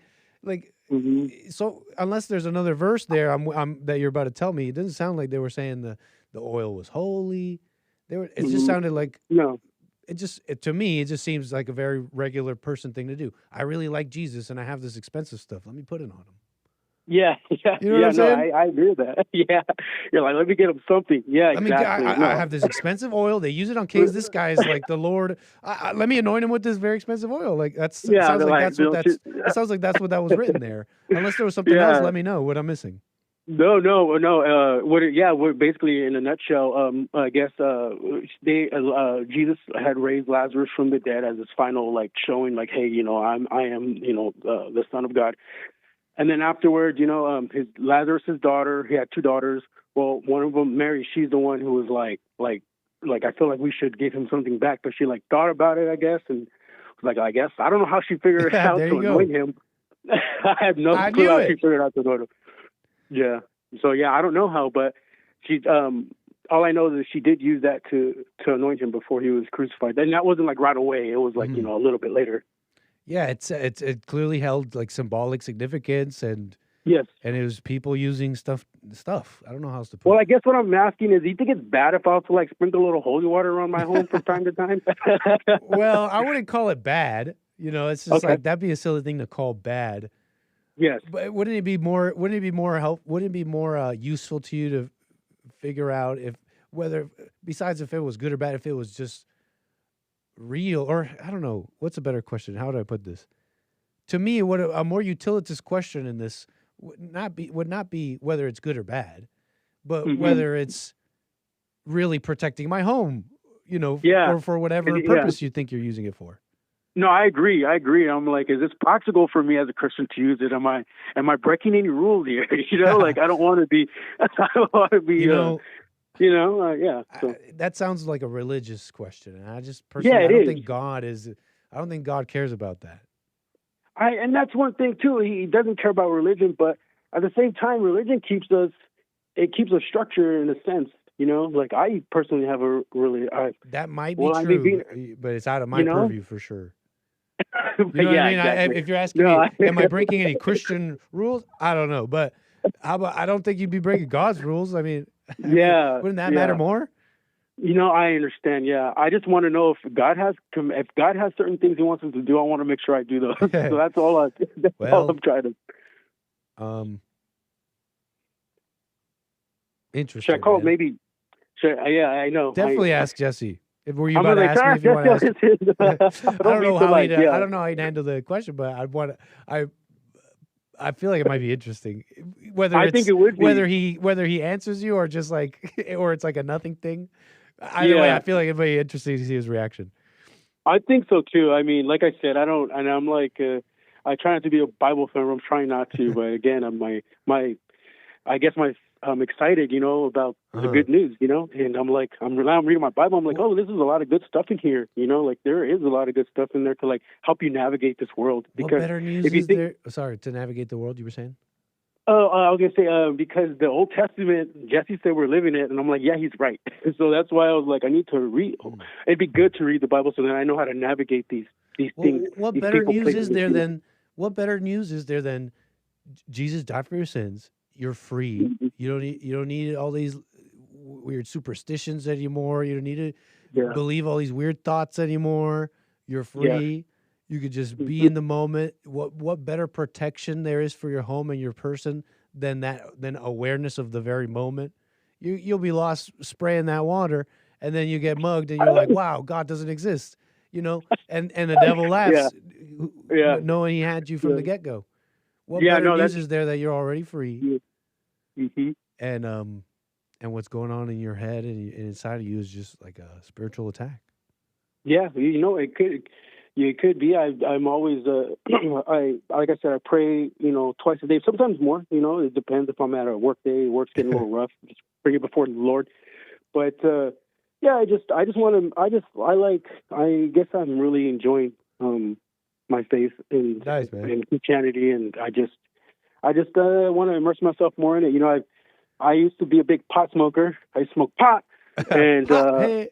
So unless there's another verse there, that you're about to tell me, it doesn't sound like they were saying the oil was holy. It just sounded like to me, it just seems like a very regular person thing to do. I really like Jesus, and I have this expensive stuff. Let me put it on him. Yeah. You know what I'm saying? I agree with that. Yeah, you're like, let me get him something. Yeah, exactly. I have this expensive oil. They use it on kings. This guy is like the Lord. Let me anoint him with this very expensive oil. Like it sounds like that's what that was written there. Unless there was something else, let me know what I'm missing. No. What basically in a nutshell, I guess Jesus had raised Lazarus from the dead as his final showing, hey, I am the Son of God. And then afterwards, his Lazarus's daughter, he had two daughters. Well, one of them, Mary, she's the one who was like, I feel like we should give him something back. But she thought about it, I guess, and was I guess I don't know how she figured it out to anoint him. I have no clue how she figured out to anoint him. Yeah. So I don't know how, but she. All I know is that she did use that to anoint him before he was crucified. And that wasn't right away. It was a little bit later. Yeah, it clearly held symbolic significance, and yes, and it was people using stuff. I don't know how else to put. Well, I guess what I'm asking is, do you think it's bad if I was to sprinkle a little holy water around my home from time to time? Well, I wouldn't call it bad. It's just that'd be a silly thing to call bad. Yes, but wouldn't it be more useful to you to figure out besides if it was good or bad, if it was just real, or I don't know, what's a better question? How do I put this? To me, what a more utilitous question in this would not be whether it's good or bad, but whether it's really protecting my home, or for whatever purpose you think you're using it for. No, I agree. I'm is this practical for me as a Christian to use it? Am I breaking any rules here? I don't want to be. So. That sounds like a religious question, and I just personally, I don't think God cares about that. And that's one thing too. He doesn't care about religion, but at the same time, religion keeps a structure in a sense. I personally have that might be true, but it's out of my purview for sure. You know what I mean? Exactly. If you're asking me, am I breaking any Christian rules? I don't know, but I don't think you'd be breaking God's rules. I mean, wouldn't that matter more? I understand. Yeah, I just want to know if God has certain things He wants us to do. I want to make sure I do those. So that's all. All I'm trying to. Interesting. Should I call it maybe? I know. Definitely ask Jesse. Were you about to ask me if you want to ask? I don't know how he'd handle the question, but I feel like it might be interesting. I think it would be. Whether he answers you or just or it's a nothing thing. Either way, I feel like it'd be interesting to see his reaction. I think so too. I mean, like I said, I don't, and I'm I try not to be a Bible fan. I'm trying not to, but again, I'm excited, about the good news, and I'm reading my Bible. I'm oh, this is a lot of good stuff in here, there is a lot of good stuff in there to help you navigate this world. Because what better news is there? Sorry, to navigate the world, you were saying? Oh, I was gonna say because the Old Testament, Jesse said we're living it, and I'm yeah, he's right. So that's why I was I need to read. It'd be good to read the Bible so that I know how to navigate these things. What better news is there than? What better news is there than Jesus died for your sins? You're free. You don't need all these weird superstitions anymore. You don't need to believe all these weird thoughts anymore. You're free. Yeah. You could just be in the moment. What better protection there is for your home and your person than awareness of the very moment? You'll be lost spraying that water, and then you get mugged, and you're wow, God doesn't exist, and the devil laughs, knowing he had you from the get go. What better news is there that you're already free? Mm-hmm. And what's going on in your head and inside of you is just a spiritual attack. Yeah, it could. Yeah, it could be. I'm always, like I said, I pray, twice a day, sometimes more. It depends if I'm at a work day, work's getting a little rough. Just bring it before the Lord. But yeah, I guess I'm really enjoying my faith in Christianity, and I just want to immerse myself more in it. I used to be a big pot smoker. I smoked pot, and and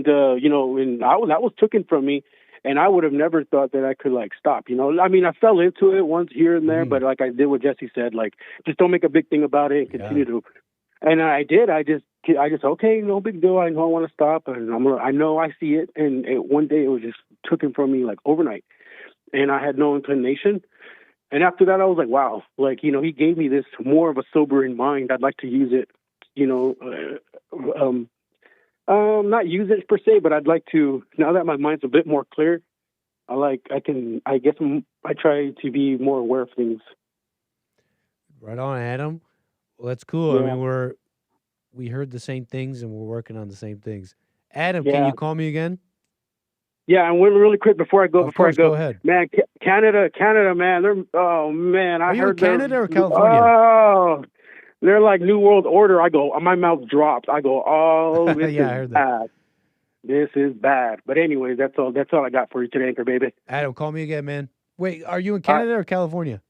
that was taken from me, and I would have never thought that I could stop. I mean, I fell into it once here and there, but like I did what Jesse said, just don't make a big thing about it and continue to. And I did. I just okay, no big deal. I know I want to stop, and I know I see it. And one day it was just taken from me overnight, and I had no inclination. And after that, I was like, wow, he gave me this more of a sobering mind. I'd like to use it, not use it per se, but I'd like to, now that my mind's a bit more clear, I try to be more aware of things. Right on, Adam. Well, that's cool. Yeah. I mean, we heard the same things and we're working on the same things. Adam, can you call me again? Yeah, and really quick before I go. Go ahead. Man, Canada, man. Are you in Canada or California? Oh, they're like New World Order. My mouth drops. I go, oh, this Yeah, I is heard bad. that. This is bad. But anyways, that's all I got for you today, Anchor Baby. Adam, call me again, man. Wait, are you in Canada or California?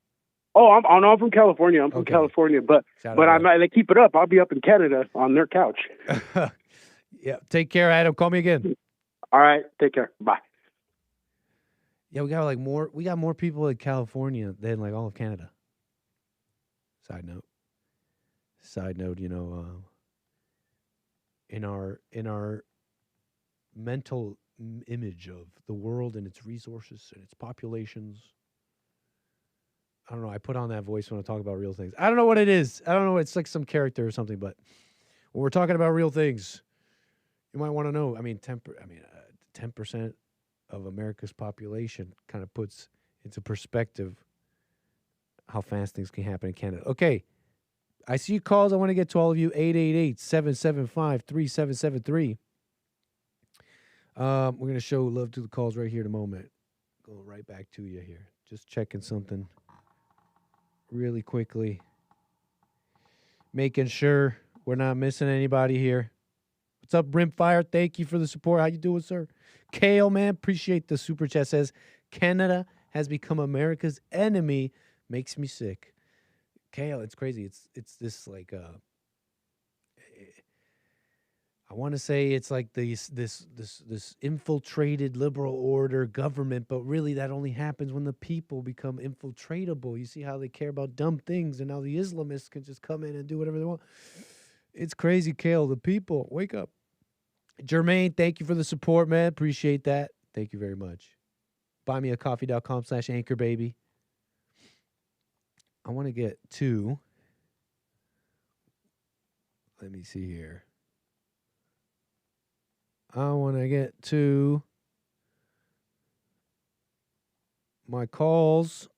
Oh, I'm from California. I'm from California, but they keep it up. I'll be up in Canada on their couch. Yeah, take care, Adam. Call me again. All right, take care. Bye. Yeah, we got more people in California than all of Canada. Side note, in our mental image of the world and its resources and its populations. I don't know. I put on that voice when I talk about real things. I don't know what it is. I don't know. It's like some character or something. But when we're talking about real things, you might want to know. I mean, 10% of America's population kind of puts into perspective how fast things can happen in Canada. Okay. I see calls. I want to get to all of you. 888-775-3773. We're going to show love to the calls right here in a moment. Go right back to you here. Just checking something really quickly. Making sure we're not missing anybody here. What's up, Brimfire? Thank you for the support. How you doing, sir? Kale, man, appreciate the super chat. Says, Canada has become America's enemy. Makes me sick. Kale, it's crazy. It's this I want to say it's like this infiltrated liberal order government, but really that only happens when the people become infiltratable. You see how they care about dumb things, and now the Islamists can just come in and do whatever they want. It's crazy, Kale. The people, wake up. Jermaine, thank you for the support, man. Appreciate that. Thank you very much. buymeacoffee.com/anchorbaby. I want to get to, let me see here. I want to get to my calls.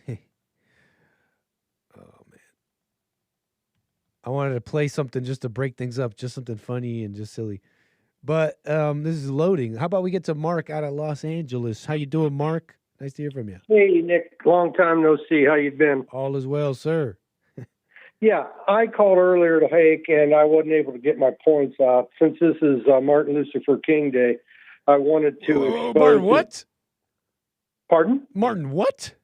Oh, man. I wanted to play something just to break things up, just something funny and just silly. But this is loading. How about we get to Mark out of Los Angeles? How you doing, Mark? Nice to hear from you. Hey, Nick. Long time no see. How you been? All is well, sir. Yeah, I called earlier to Hake, and I wasn't able to get my points out. Since this is Martin Lucifer King Day, I wanted to expose... Martin what? Pardon? Martin what?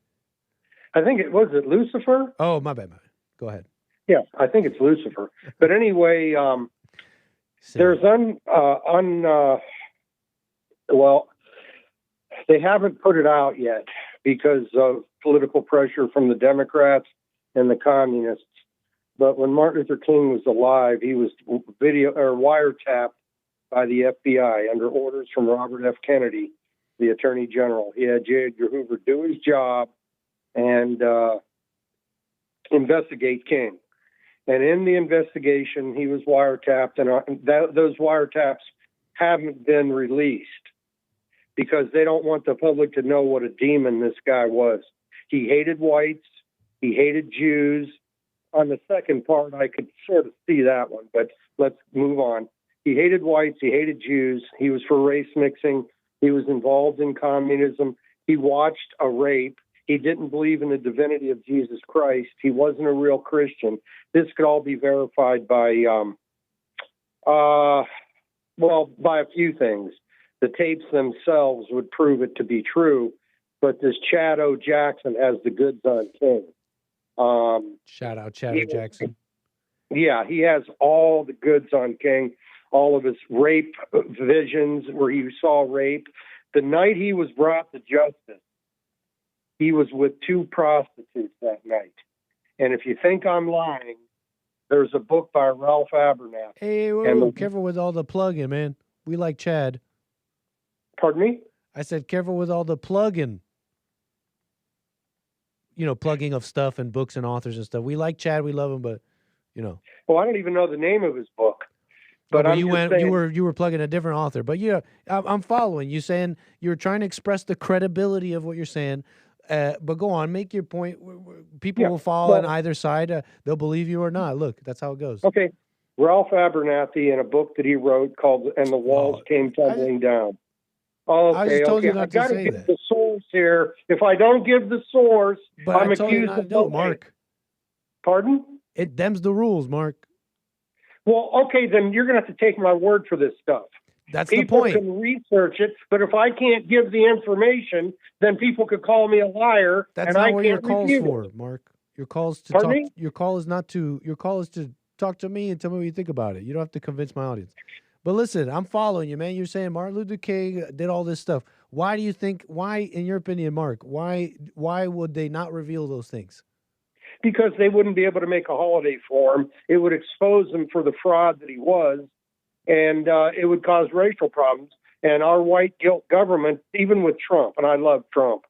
I think it was Lucifer? Oh, my bad. Go ahead. Yeah, I think it's Lucifer. But anyway, there's well, they haven't put it out yet because of political pressure from the Democrats and the communists. But when Martin Luther King was alive, he was wiretapped by the FBI under orders from Robert F. Kennedy, the Attorney General. He had J. Edgar Hoover do his job and investigate King. And in the investigation, he was wiretapped, and those wiretaps haven't been released because they don't want the public to know what a demon this guy was. He hated whites. He hated Jews. On the second part, I could sort of see that one, but let's move on. He hated whites. He hated Jews. He was for race mixing. He was involved in communism. He watched a rape. He didn't believe in the divinity of Jesus Christ. He wasn't a real Christian. This could all be verified by, by a few things. The tapes themselves would prove it to be true, but this Chad O. Jackson has the goods on King. Shout out Chad O. Jackson. Yeah, he has all the goods on King, all of his rape visions where he saw rape. The night he was brought to justice, he was with 2 prostitutes that night. And if you think I'm lying, there's a book by Ralph Abernathy. Hey, whoa, careful with all the plugging, man. We like Chad. Pardon me? I said careful with all the plugging. You know, plugging of stuff and books and authors and stuff. We like Chad. We love him, but, you know. Well, I don't even know the name of his book. But you were plugging a different author. But yeah, I'm following you. Saying you're trying to express the credibility of what you're saying. But go on, make your point. People will fall on either side. They'll believe you or not. Look, that's how it goes. Okay. Ralph Abernathy in a book that he wrote called "And the Walls Came Tumbling Down." Okay, I just told you not I got to to say give that. the source here. If I don't give the source, But I'm I told you accused not of to do it, okay. Mark. Pardon? It them's the rules, Mark. Well, okay, then you're going to have to take my word for this stuff. That's People the point. can research it, but if I can't give the information, then people could call me a liar. That's and not I what your can't call's refute for, it. Mark. Your call's to Pardon talk. me? Your call is not to. Your call is to talk to me and tell me what you think about it. You don't have to convince my audience. But listen, I'm following you, man. You're saying Martin Luther King did all this stuff. Why do you think? Why, in your opinion, Mark? Why would they not reveal those things? Because they wouldn't be able to make a holiday for him. It would expose him for the fraud that he was, and it would cause racial problems. And our white guilt government, even with Trump, and I love Trump,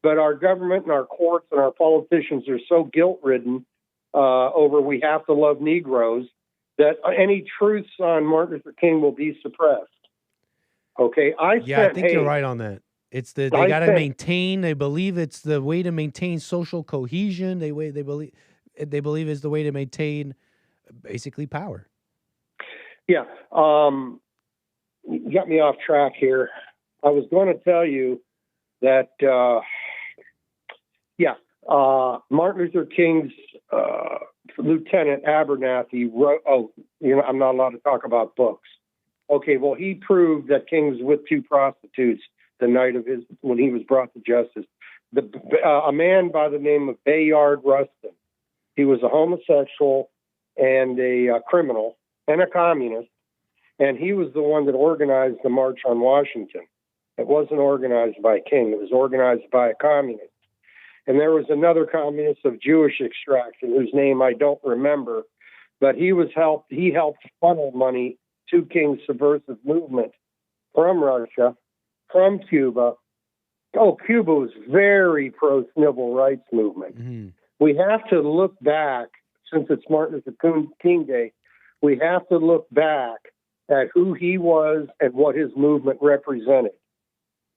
but our government and our courts and our politicians are so guilt-ridden over we have to love Negroes that any truths on Martin Luther King will be suppressed. Okay, I think you're right on that. It's they got to maintain. They believe it's the way to maintain social cohesion. They believe is the way to maintain basically power. Yeah, you got me off track here. I was going to tell you that Martin Luther King's Lieutenant Abernathy wrote. Oh, I'm not allowed to talk about books. Okay, well, he proved that King was with 2 prostitutes the night of when he was brought to justice. A man by the name of Bayard Rustin. He was a homosexual and a criminal and a communist, and he was the one that organized the March on Washington. It wasn't organized by King. It was organized by a communist. And there was another communist of Jewish extraction whose name I don't remember, but he helped funnel money to King's subversive movement from Russia, from Cuba. Oh, Cuba was very pro-civil rights movement. Mm-hmm. We have to look back, since it's Martin Luther King Day, we have to look back at who he was and what his movement represented.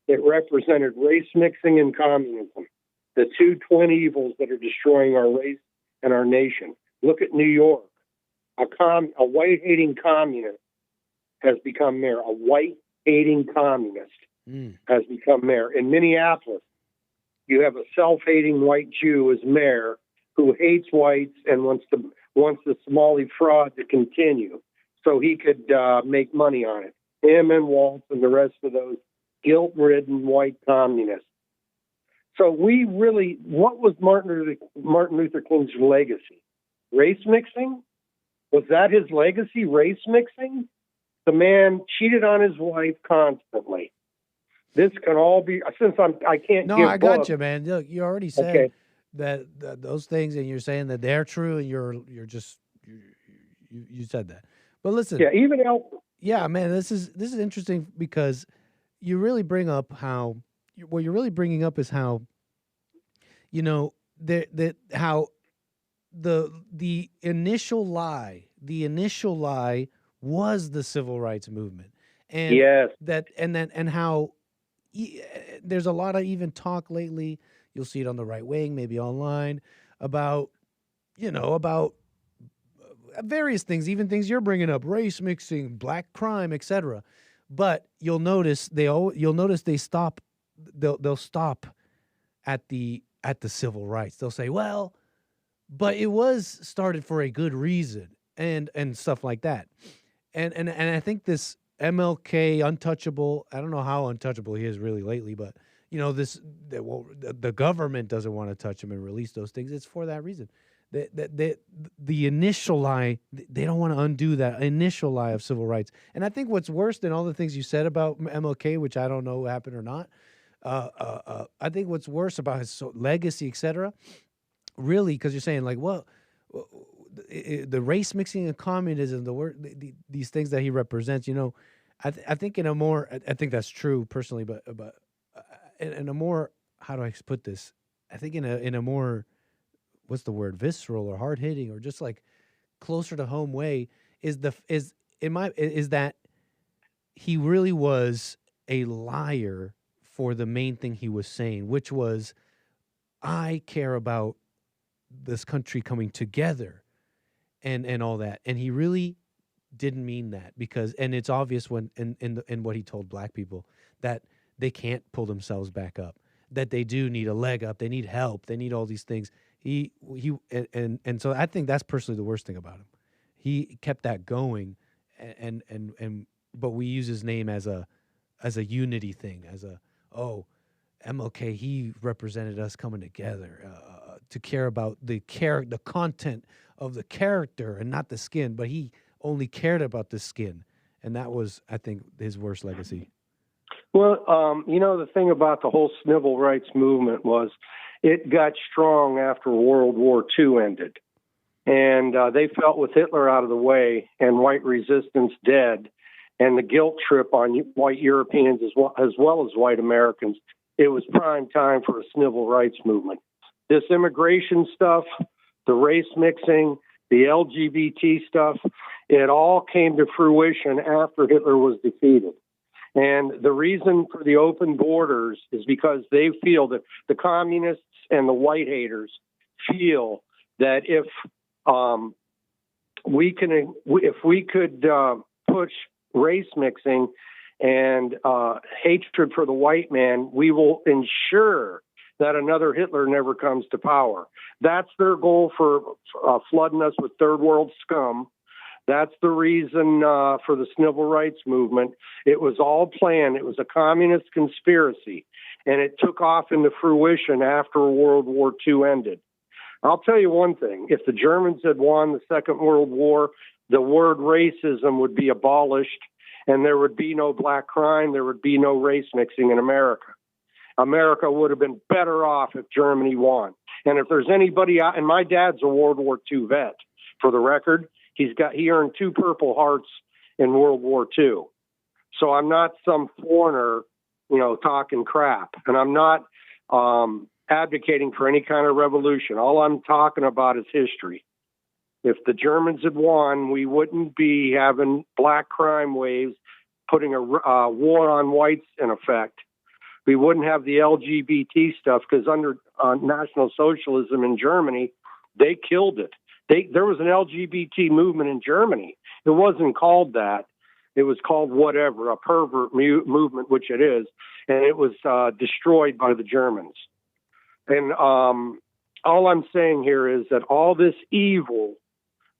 It represented race mixing and communism, the 2 twin evils that are destroying our race and our nation. Look at New York. A white-hating communist has become mayor. A white-hating communist has become mayor. In Minneapolis, you have a self-hating white Jew as mayor who hates whites and wants the Somali fraud to continue so he could make money on it. Him and Waltz and the rest of those guilt-ridden white communists. So what was Martin Luther King's legacy? Race mixing? Was that his legacy, race mixing? The man cheated on his wife constantly. This can all be, since I can't give I got you, man. Look, you already said that those things, and you're saying that they're true, and you said that. But listen, man, this is interesting because you really bring up how what you're really bringing up is how how the initial lie was the civil rights movement, and how there's a lot of even talk lately. You'll see it on the right wing, maybe online, about various things, even things you're bringing up, race mixing, black crime, etc. But you'll notice they stop. They'll stop at the civil rights. They'll say, well, but it was started for a good reason, and stuff like that. And I think this MLK untouchable. I don't know how untouchable he is really lately, but the government doesn't want to touch him and release those things. It's for that reason. The initial lie, they don't want to undo that initial lie of civil rights. And I think what's worse than all the things you said about MLK, which I don't know happened or not, I think what's worse about his legacy, etc., really, because you're saying like, well, the race mixing and communism, these things that he represents, I think in a more, I think that's true personally, but in a more, how do I put this? I think in a more, what's the word, visceral or hard hitting or just like closer to home way is that he really was a liar for the main thing he was saying, which was, I care about this country coming together and all that. And he really didn't mean that, because, and it's obvious when in what he told black people, that they can't pull themselves back up, that they do need a leg up, they need help, they need all these things. And so I think that's personally the worst thing about him. He kept that going, but we use his name as a unity thing, MLK, he represented us coming together to care about the content of the character and not the skin, but he only cared about the skin, and that was, I think, his worst legacy. Well, the thing about the whole civil rights movement was it got strong after World War II ended. And they felt with Hitler out of the way and white resistance dead and the guilt trip on white Europeans as well as white Americans, it was prime time for a civil rights movement. This immigration stuff, the race mixing, the LGBT stuff, it all came to fruition after Hitler was defeated. And the reason for the open borders is because they feel that the communists and the white haters feel that if we could push race mixing and hatred for the white man, we will ensure that another Hitler never comes to power. That's their goal for flooding us with third world scum. That's the reason for the civil rights movement. It was all planned. It was a communist conspiracy, and it took off into fruition after World War II ended. I'll tell you one thing. If the Germans had won the Second World War, the word racism would be abolished, and there would be no black crime. There would be no race mixing in America. America would have been better off if Germany won. And if there's anybody out, and my dad's a World War II vet, for the record, he earned 2 Purple Hearts in World War II. So I'm not some foreigner, talking crap. And I'm not advocating for any kind of revolution. All I'm talking about is history. If the Germans had won, we wouldn't be having black crime waves, putting a war on whites in effect. We wouldn't have the LGBT stuff, because under National Socialism in Germany, they killed it. There was an LGBT movement in Germany. It wasn't called that. It was called whatever, a pervert movement, which it is, and it was destroyed by the Germans. And all I'm saying here is that all this evil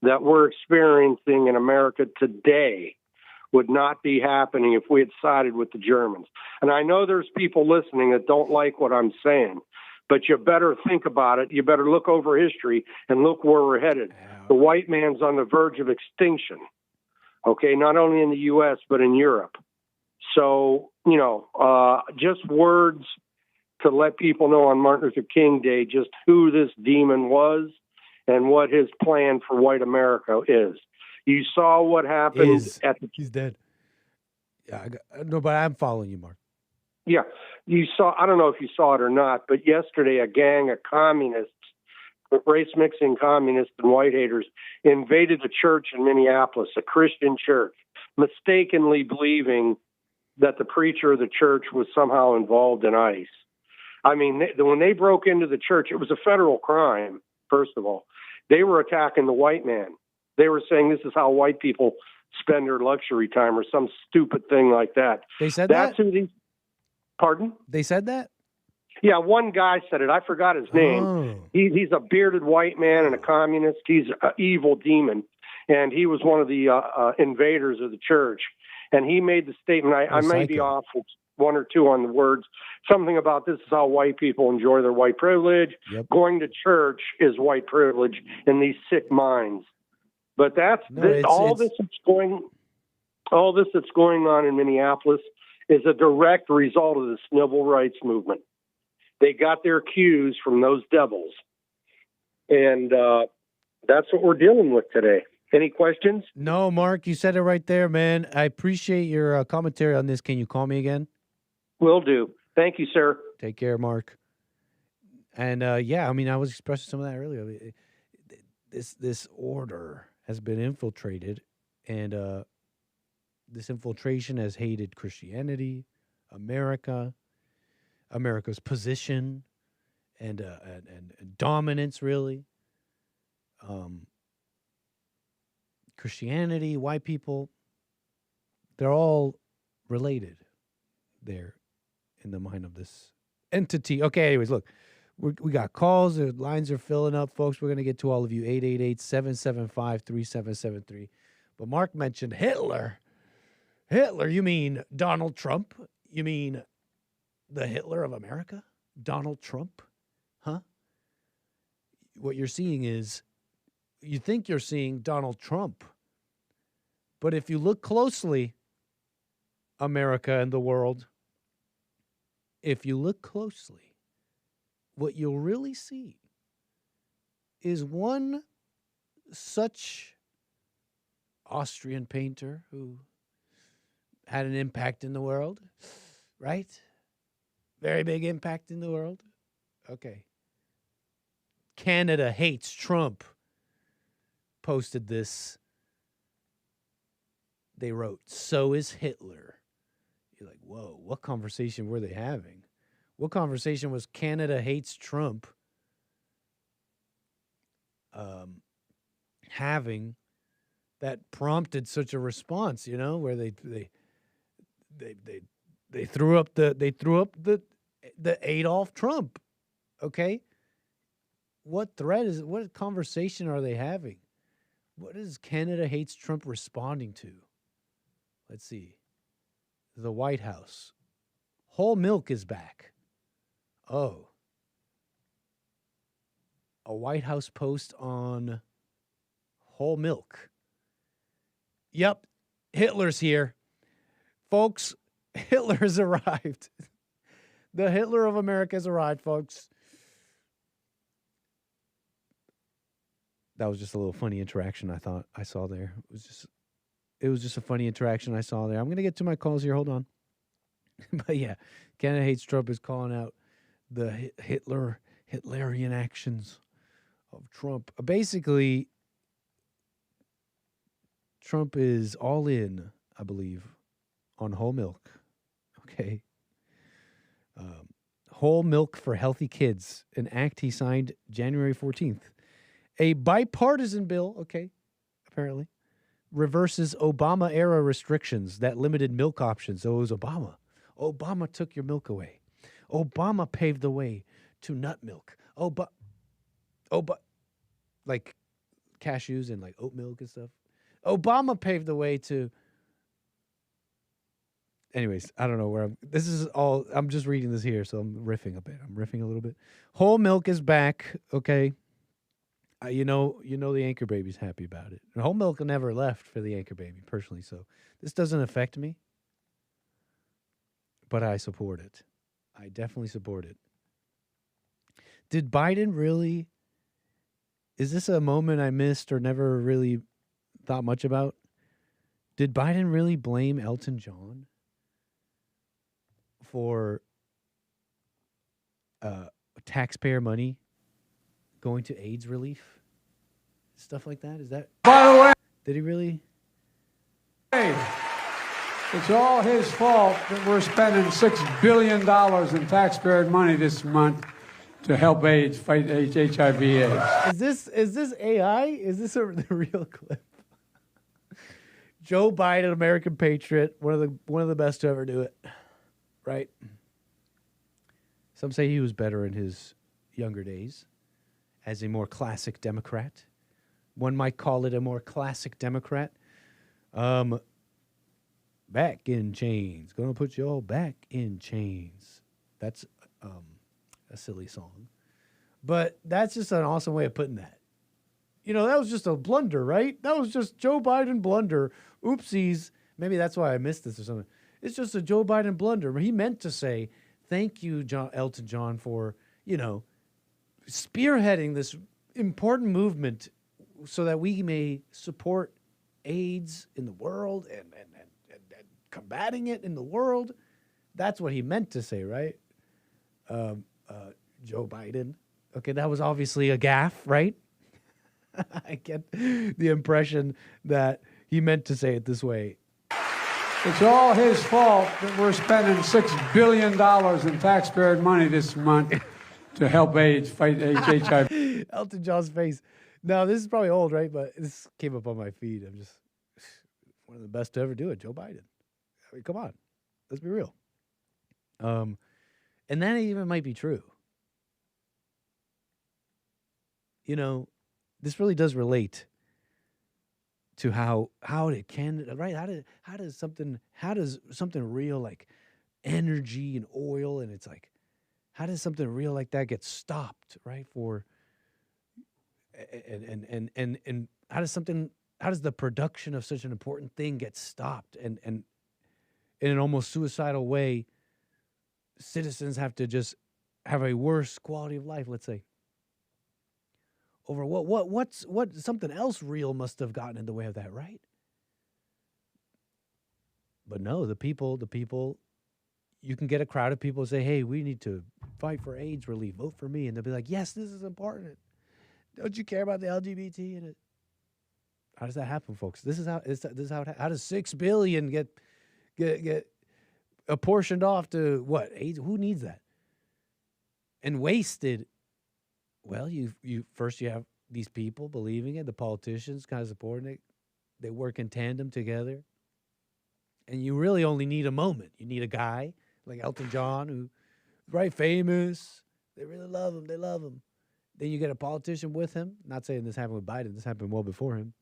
that we're experiencing in America today would not be happening if we had sided with the Germans. And I know there's people listening that don't like what I'm saying, but you better think about it. You better look over history and look where we're headed. The white man's on the verge of extinction, okay, not only in the U.S., but in Europe. So, just words to let people know on Martin Luther King Day just who this demon was and what his plan for white America is. You saw what happened He's dead. Yeah, no, but I'm following you, Mark. Yeah, you saw, I don't know if you saw it or not, but yesterday a gang of communists, race-mixing communists and white haters, invaded a church in Minneapolis, a Christian church, mistakenly believing that the preacher of the church was somehow involved in ICE. I mean, when they broke into the church, it was a federal crime, first of all. They were attacking the white man. They were saying this is how white people spend their luxury time or some stupid thing like that. They said That's that? who these, pardon? They said that? Yeah, one guy said it. I forgot his name. Oh. He's a bearded white man and a communist. He's an evil demon. And he was one of the invaders of the church. And he made the statement, I may be off with one or two on the words, something about this is how white people enjoy their white privilege. Yep. Going to church is white privilege in these sick minds. But that's all this that's going on in Minneapolis is a direct result of the civil rights movement. They got their cues from those devils. And that's what we're dealing with today. Any questions? No, Mark, you said it right there, man. I appreciate your commentary on this. Can you call me again? Will do. Thank you, sir. Take care, Mark. And yeah, I mean, I was expressing some of that earlier. This order has been infiltrated, and this infiltration has hated Christianity, America's position, and dominance, really. Christianity, white people, they're all related there in the mind of this entity. Okay, anyways, look, we got calls. The lines are filling up, folks. We're going to get to all of you, 888-775-3773. But Mark mentioned Hitler. Hitler, you mean Donald Trump? You mean the Hitler of America? Donald Trump? Huh? What you're seeing is, you think you're seeing Donald Trump. But if you look closely, America and the world, if you look closely, what you'll really see is one such Austrian painter who had an impact in the world, right? Very big impact in the world. Okay. Canada hates Trump. Posted this. They wrote, so is Hitler. You're like, whoa, what conversation were they having? What conversation was Canada hates Trump having that prompted such a response, you know, where they threw up the Adolf Trump. Okay? What conversation are they having? What is Canada hates Trump responding to? Let's see. The White House. Whole milk is back. Oh. A White House post on whole milk. Yep. Hitler's here. Folks, Hitler has arrived. The Hitler of America has arrived, folks. That was just a little funny interaction I thought I saw there. It was just a funny interaction I saw there. I'm going to get to my calls here. Hold on. But yeah, Canada hates Trump is calling out the Hitlerian actions of Trump. Basically, Trump is all in, I believe, on whole milk. Okay. Whole milk for healthy kids, an act he signed January 14th. A bipartisan bill, okay, apparently, reverses Obama-era restrictions that limited milk options. So it was Obama. Obama took your milk away. Obama paved the way to nut milk. Like cashews and like oat milk and stuff. Obama paved the way to... Anyways, I don't know where I'm just reading this here, so I'm riffing a bit. I'm riffing a little bit. Whole milk is back, okay? You know the anchor baby's happy about it. And whole milk never left for the anchor baby, personally, so this doesn't affect me. But I support it. I definitely support it. Did Biden really... Is this a moment I missed or never really thought much about? Did Biden really blame Elton John for taxpayer money going to AIDS relief? Stuff like that? Is that... By the way... Did he really... Hey, it's all his fault that we're spending $6 billion in taxpayer money this month to help AIDS, fight HIV/AIDS. Is this AI? Is this the real clip? Joe Biden, American patriot, one of the best to ever do it. Right? Some say he was better in his younger days as a more classic Democrat. One might call it a more classic Democrat. Back in chains. Gonna put you all back in chains. That's a silly song. But that's just an awesome way of putting that. You know, that was just a blunder, right? That was just Joe Biden blunder. Oopsies. Maybe that's why I missed this or something. It's just a Joe Biden blunder. He meant to say, thank you, Elton John, for, spearheading this important movement so that we may support AIDS in the world and combating it in the world. That's what he meant to say, right? Joe Biden. Okay, that was obviously a gaffe, right? I get the impression that he meant to say it this way. It's all his fault that we're spending $6 billion in taxpayer money this month to help AIDS, fight AIDS, HIV. Elton John's face. No, this is probably old, right? But this came up on my feed. I'm just one of the best to ever do it, Joe Biden. I mean, come on. Let's be real. And that even might be true. This really does relate to how it can, right? How does something real like energy and oil, and it's like, how does something real like that get stopped, right? And how does the production of such an important thing get stopped? And in an almost suicidal way, citizens have to just have a worse quality of life, let's say. Over what something else real must have gotten in the way of that, right? But no, the people, you can get a crowd of people say, hey, we need to fight for AIDS relief, vote for me. And they'll be like, yes, this is important. Don't you care about the LGBT in it? How does that happen, folks? This is how does $6 billion get apportioned off to what? AIDS? Who needs that? And wasted. Well, you have these people believing it, the politicians kind of supporting it. They work in tandem together. And you really only need a moment. You need a guy like Elton John who's right famous. They really love him. They love him. Then you get a politician with him. Not saying this happened with Biden. This happened well before him.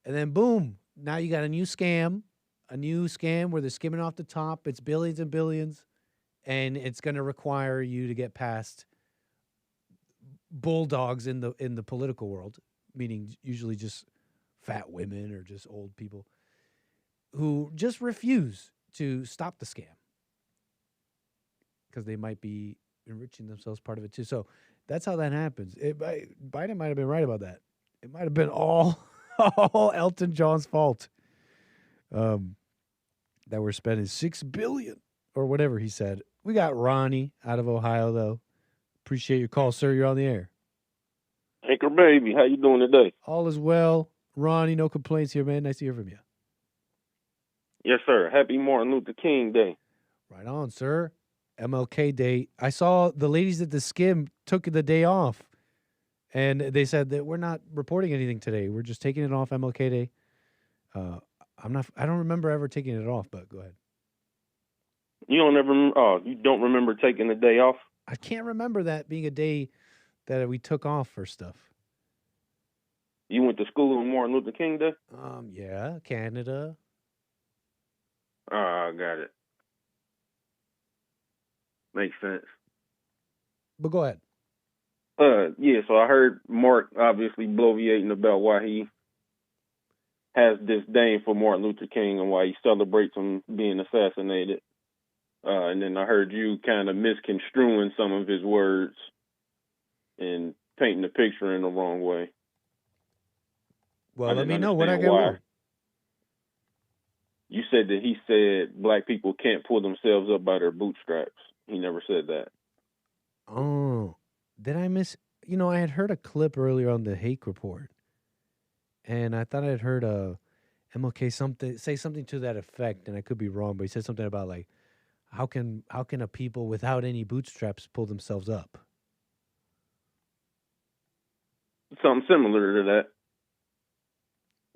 And then boom, now you got a new scam where they're skimming off the top. It's billions and billions. And it's going to require you to get past bulldogs in the political world, meaning usually just fat women or just old people who just refuse to stop the scam because they might be enriching themselves part of it too. So that's how that happens. Biden might have been right about that. It might have been all Elton John's fault that we're spending $6 billion or whatever he said. We got Ronnie out of Ohio, though. Appreciate your call, sir. You're on the air. Hake baby, how you doing today? All is well. Ronnie, no complaints here, man. Nice to hear from you. Yes, sir. Happy Martin Luther King Day. Right on, sir. MLK Day. I saw the ladies at the Skim took the day off, and they said that we're not reporting anything today. We're just taking it off MLK Day. I don't remember ever taking it off, but go ahead. You don't remember taking the day off? I can't remember that being a day that we took off for stuff. You went to school on Martin Luther King Day? Yeah, Canada. I got it. Makes sense. But go ahead. Yeah, so I heard Mark obviously bloviating about why he has disdain for Martin Luther King and why he celebrates him being assassinated. And then I heard you kind of misconstruing some of his words and painting the picture in the wrong way. Well, let me know what I get wrong. You said that he said black people can't pull themselves up by their bootstraps. He never said that. Oh, did I miss? I had heard a clip earlier on the Hake Report, and I thought I had heard MLK say something to that effect, and I could be wrong, but he said something about like, how can a people without any bootstraps pull themselves up? Something similar to that.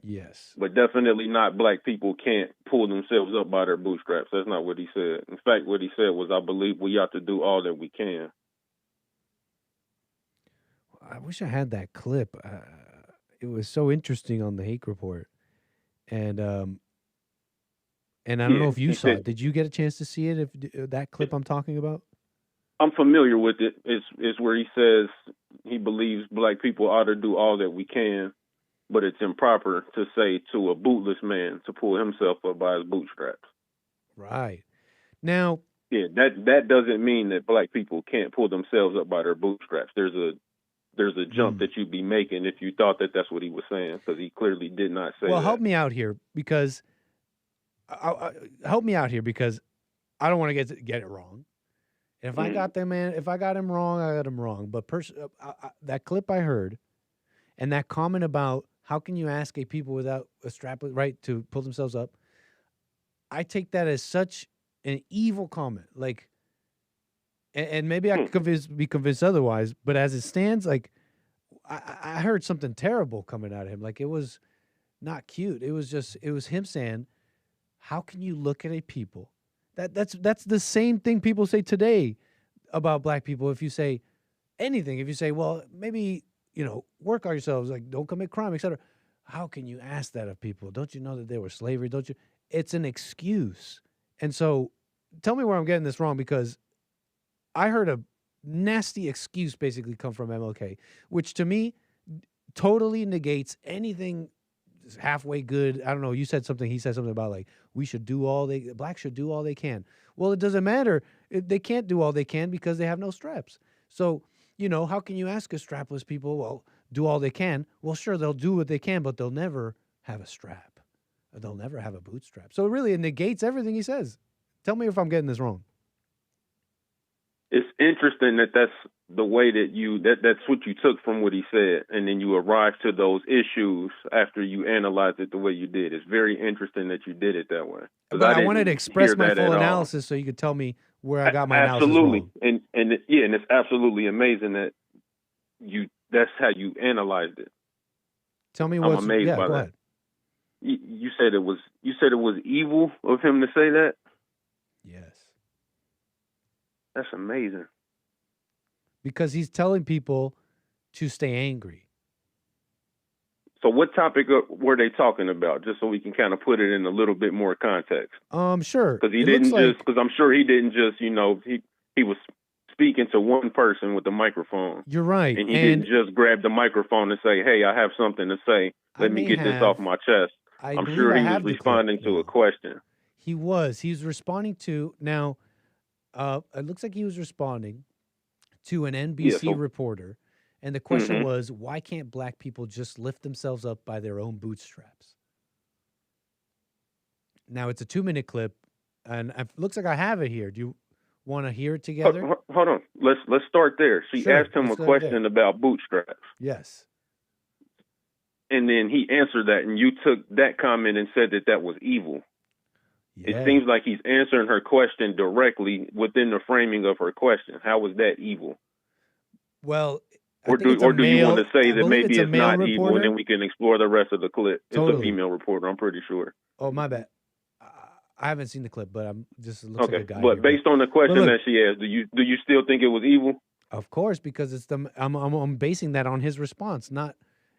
Yes. But definitely not black people can't pull themselves up by their bootstraps. That's not what he said. In fact, what he said was, I believe we ought to do all that we can. I wish I had that clip. It was so interesting on the Hake Report. And I don't know if you saw it. Did you get a chance to see it? If that clip I'm talking about? I'm familiar with it. It's where he says he believes black people ought to do all that we can, but it's improper to say to a bootless man to pull himself up by his bootstraps. Right. Now, yeah, that doesn't mean that black people can't pull themselves up by their bootstraps. There's a jump that you'd be making if you thought that that's what he was saying, because he clearly did not say well, that. help me out here because I don't want to get it wrong. If I got him wrong, I got him wrong. But that clip I heard, and that comment about how can you ask a people without a strap right to pull themselves up, I take that as such an evil comment. Like, and maybe I could be convinced otherwise. But as it stands, like, I heard something terrible coming out of him. Like, it was not cute. It was him saying, "How can you look at a people?" That's the same thing people say today about black people. If you say anything, if you say, well, maybe, work on yourselves, like don't commit crime, etc. How can you ask that of people? Don't you know that they were slavery? Don't you? It's an excuse. And so tell me where I'm getting this wrong, because I heard a nasty excuse basically come from MLK, which to me totally negates anything halfway good. I don't know. You said something. He said something about like blacks should do all they can. Well, it doesn't matter. They can't do all they can because they have no straps. So, how can you ask a strapless people, well, do all they can? Well, sure, they'll do what they can, but they'll never have a strap. They'll never have a bootstrap. So really, it negates everything he says. Tell me if I'm getting this wrong. It's interesting that that's the way that that's what you took from what he said, and then you arrived to those issues after you analyzed it the way you did. It's very interesting that you did it that way. But I wanted to express my full analysis so you could tell me where I got my analysis wrong. And it's absolutely amazing that that's how you analyzed it. Tell me I'm amazed by that. Ahead. You said it was evil of him to say that? Yes. That's amazing. Because he's telling people to stay angry. So what topic were they talking about? Just so we can kind of put it in a little bit more context. Sure. Because because I'm sure he didn't just, he was speaking to one person with the microphone. You're right. And he didn't just grab the microphone and say, hey, I have something to say. Let me get this off my chest. I'm sure he was responding to a question. He was responding to, now, it looks like he was responding to an NBC reporter. And the question was, why can't black people just lift themselves up by their own bootstraps? Now, it's a 2-minute clip, and it looks like I have it here. Do you want to hear it together? Hold on. Let's start there. She asked him a question about bootstraps. Yes. And then he answered that, and you took that comment and said that was evil. Yeah. It seems like he's answering her question directly within the framing of her question. How was that evil? Well, or do you want to say that maybe it's not reporter? Evil, and then we can explore the rest of the clip? Totally. It's a female reporter, I'm pretty sure. Oh, my bad. I haven't seen the clip, but I'm just looks like a guy. But based on the question that she asked, do you still think it was evil? Of course, because it's I'm basing that on his response, not.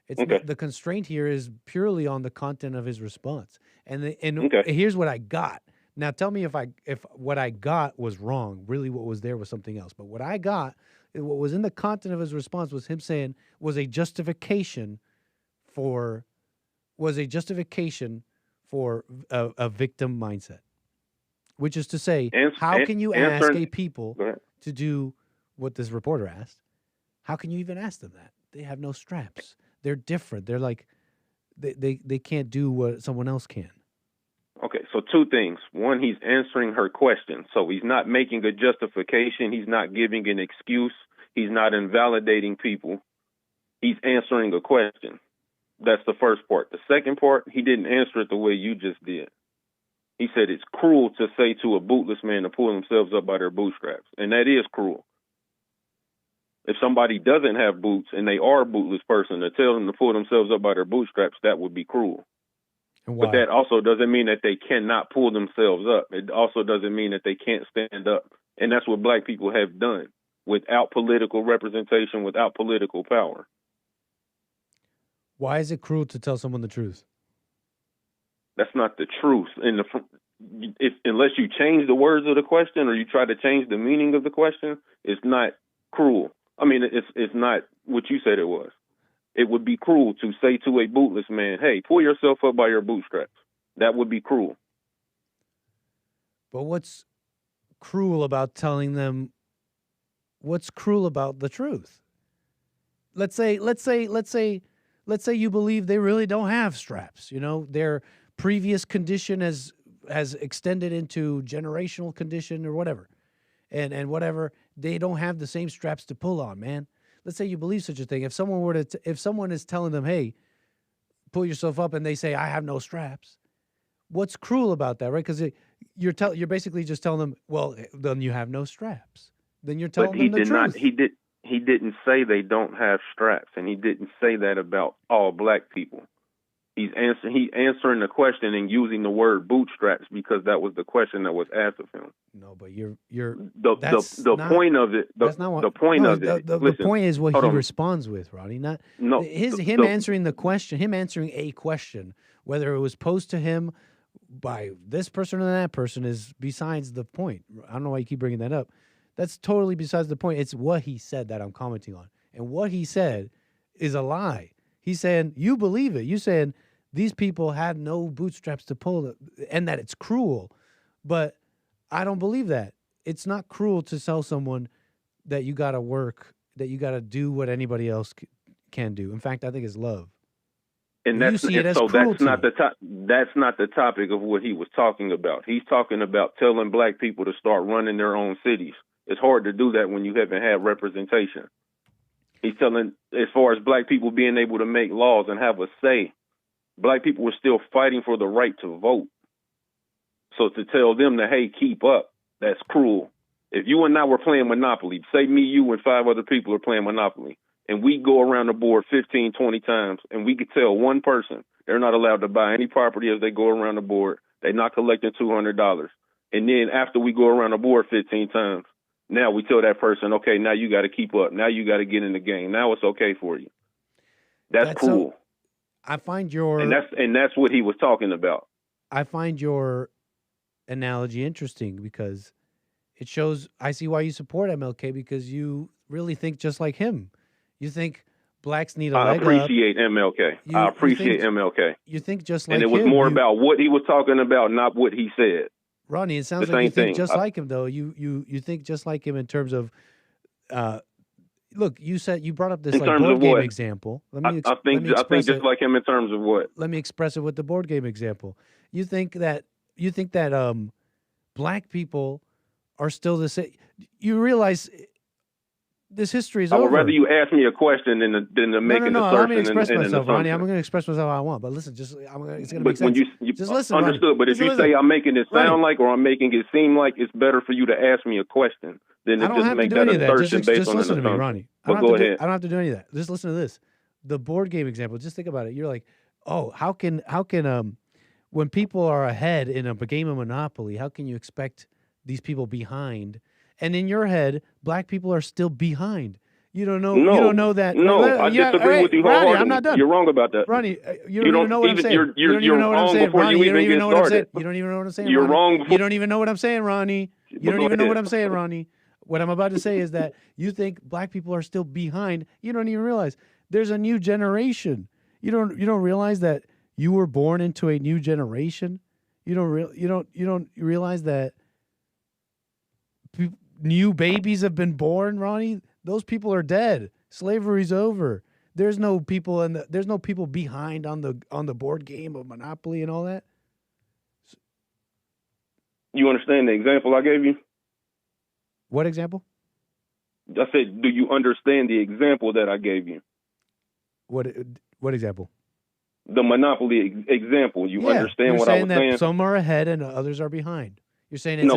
It's the constraint here is purely on the content of his response, and here's what I got. Now, tell me if what I got was wrong. Really, what was there was something else. But what I got, what was in the content of his response, was him saying was a justification for a victim mindset, which is to say, how can you ask a people to do what this reporter asked? How can you even ask them that? They have no straps. They're different. They're like, they can't do what someone else can. Okay, so 2 things. One, he's answering her question. So he's not making a justification. He's not giving an excuse. He's not invalidating people. He's answering a question. That's the first part. The second part, he didn't answer it the way you just did. He said it's cruel to say to a bootless man to pull themselves up by their bootstraps. And that is cruel. If somebody doesn't have boots and they are a bootless person, to tell them to pull themselves up by their bootstraps, that would be cruel. And why? But that also doesn't mean that they cannot pull themselves up. It also doesn't mean that they can't stand up. And that's what black people have done without political representation, without political power. Why is it cruel to tell someone the truth? That's not the truth. Unless you change the words of the question or you try to change the meaning of the question, it's not cruel. I mean, it's not what you said it was. It would be cruel to say to a bootless man, hey, pull yourself up by your bootstraps. That would be cruel. But what's cruel about telling them? What's cruel about the truth? Let's say you believe they really don't have straps. You know, their previous condition has extended into generational condition or whatever, and whatever, they don't have the same straps to pull on, man. Let's say you believe such a thing. If someone is telling them, hey, pull yourself up, and they say, I have no straps, what's cruel about that, right? Because you're basically just telling them, well, then you have no straps. Then you're telling them the truth. He didn't say they don't have straps, and he didn't say that about all black people. He's answering the question and using the word bootstraps because that was the question that was asked of him. No, but the point of it. The point is what he responds with, Ronnie. Him answering the question, him answering a question, whether it was posed to him by this person or that person, is besides the point. I don't know why you keep bringing that up. That's totally besides the point. It's what he said that I'm commenting on, and what he said is a lie. He's saying you believe it. You saying these people had no bootstraps to pull, and that it's cruel. But I don't believe that. It's not cruel to tell someone that you got to work, that you got to do what anybody else can do. In fact, I think it's love. And that's not the topic of what he was talking about. He's talking about telling black people to start running their own cities. It's hard to do that when you haven't had representation. He's telling, as far as black people being able to make laws and have a say, black people were still fighting for the right to vote. So to tell them that, hey, keep up, that's cruel. If you and I were playing Monopoly, say me, you, and 5 other people are playing Monopoly, and we go around the board 15, 20 times, and we could tell one person they're not allowed to buy any property as they go around the board, they're not collecting $200. And then after we go around the board 15 times, now we tell that person, okay, now you got to keep up. Now you got to get in the game. Now it's okay for you. That's cool. I find your... And that's what he was talking about. I find your analogy interesting because it shows... I see why you support MLK, because you really think just like him. You think blacks need a leg up. I appreciate MLK. I appreciate MLK. You think just like him. And it was more about what he was talking about, not what he said. Ronnie, it sounds like you think just like him, though. You think just like him in terms of, look, you brought up this like board game example. I think just like him in terms of what? Let me express it with the board game example. You think that black people are still the same. You realize this history is over. I would rather you ask me a question than to make an assertion. Let me express myself, Ronnie. I'm going to express myself how I want. But listen, it's going to make sense. Just listen, understood. Ronnie. But if you say I'm making it sound like, or I'm making it seem like, it's better for you to ask me a question than to just make that assertion based on an assumption. Just listen to me, Ronnie. But go ahead. I don't have to do any of that. Just listen to this. The board game example. Just think about it. You're like, oh, how can when people are ahead in a game of Monopoly, how can you expect these people behind? And in your head, black people are still behind. You don't know. No, you don't know that. No, I disagree with you wholeheartedly. Ronnie, I'm not done. You're wrong about that. Ronnie, you don't even know what I'm saying. You're wrong before you even get started. You don't even know what I'm saying. You're wrong. You don't even know what I'm saying, Ronnie. You don't even know what I'm saying, Ronnie. What I'm about to say is that you think black people are still behind. You don't even realize there's a new generation. You don't realize that you were born into a new generation. You don't realize that new babies have been born, Ronnie. Those people are dead. Slavery's over. There's no people there's no people behind on the board game of Monopoly and all that. You understand the example I gave you? What example? I said, do you understand the example that I gave you? What example? The Monopoly example. You understand what I was saying? Some are ahead and others are behind. You're saying it's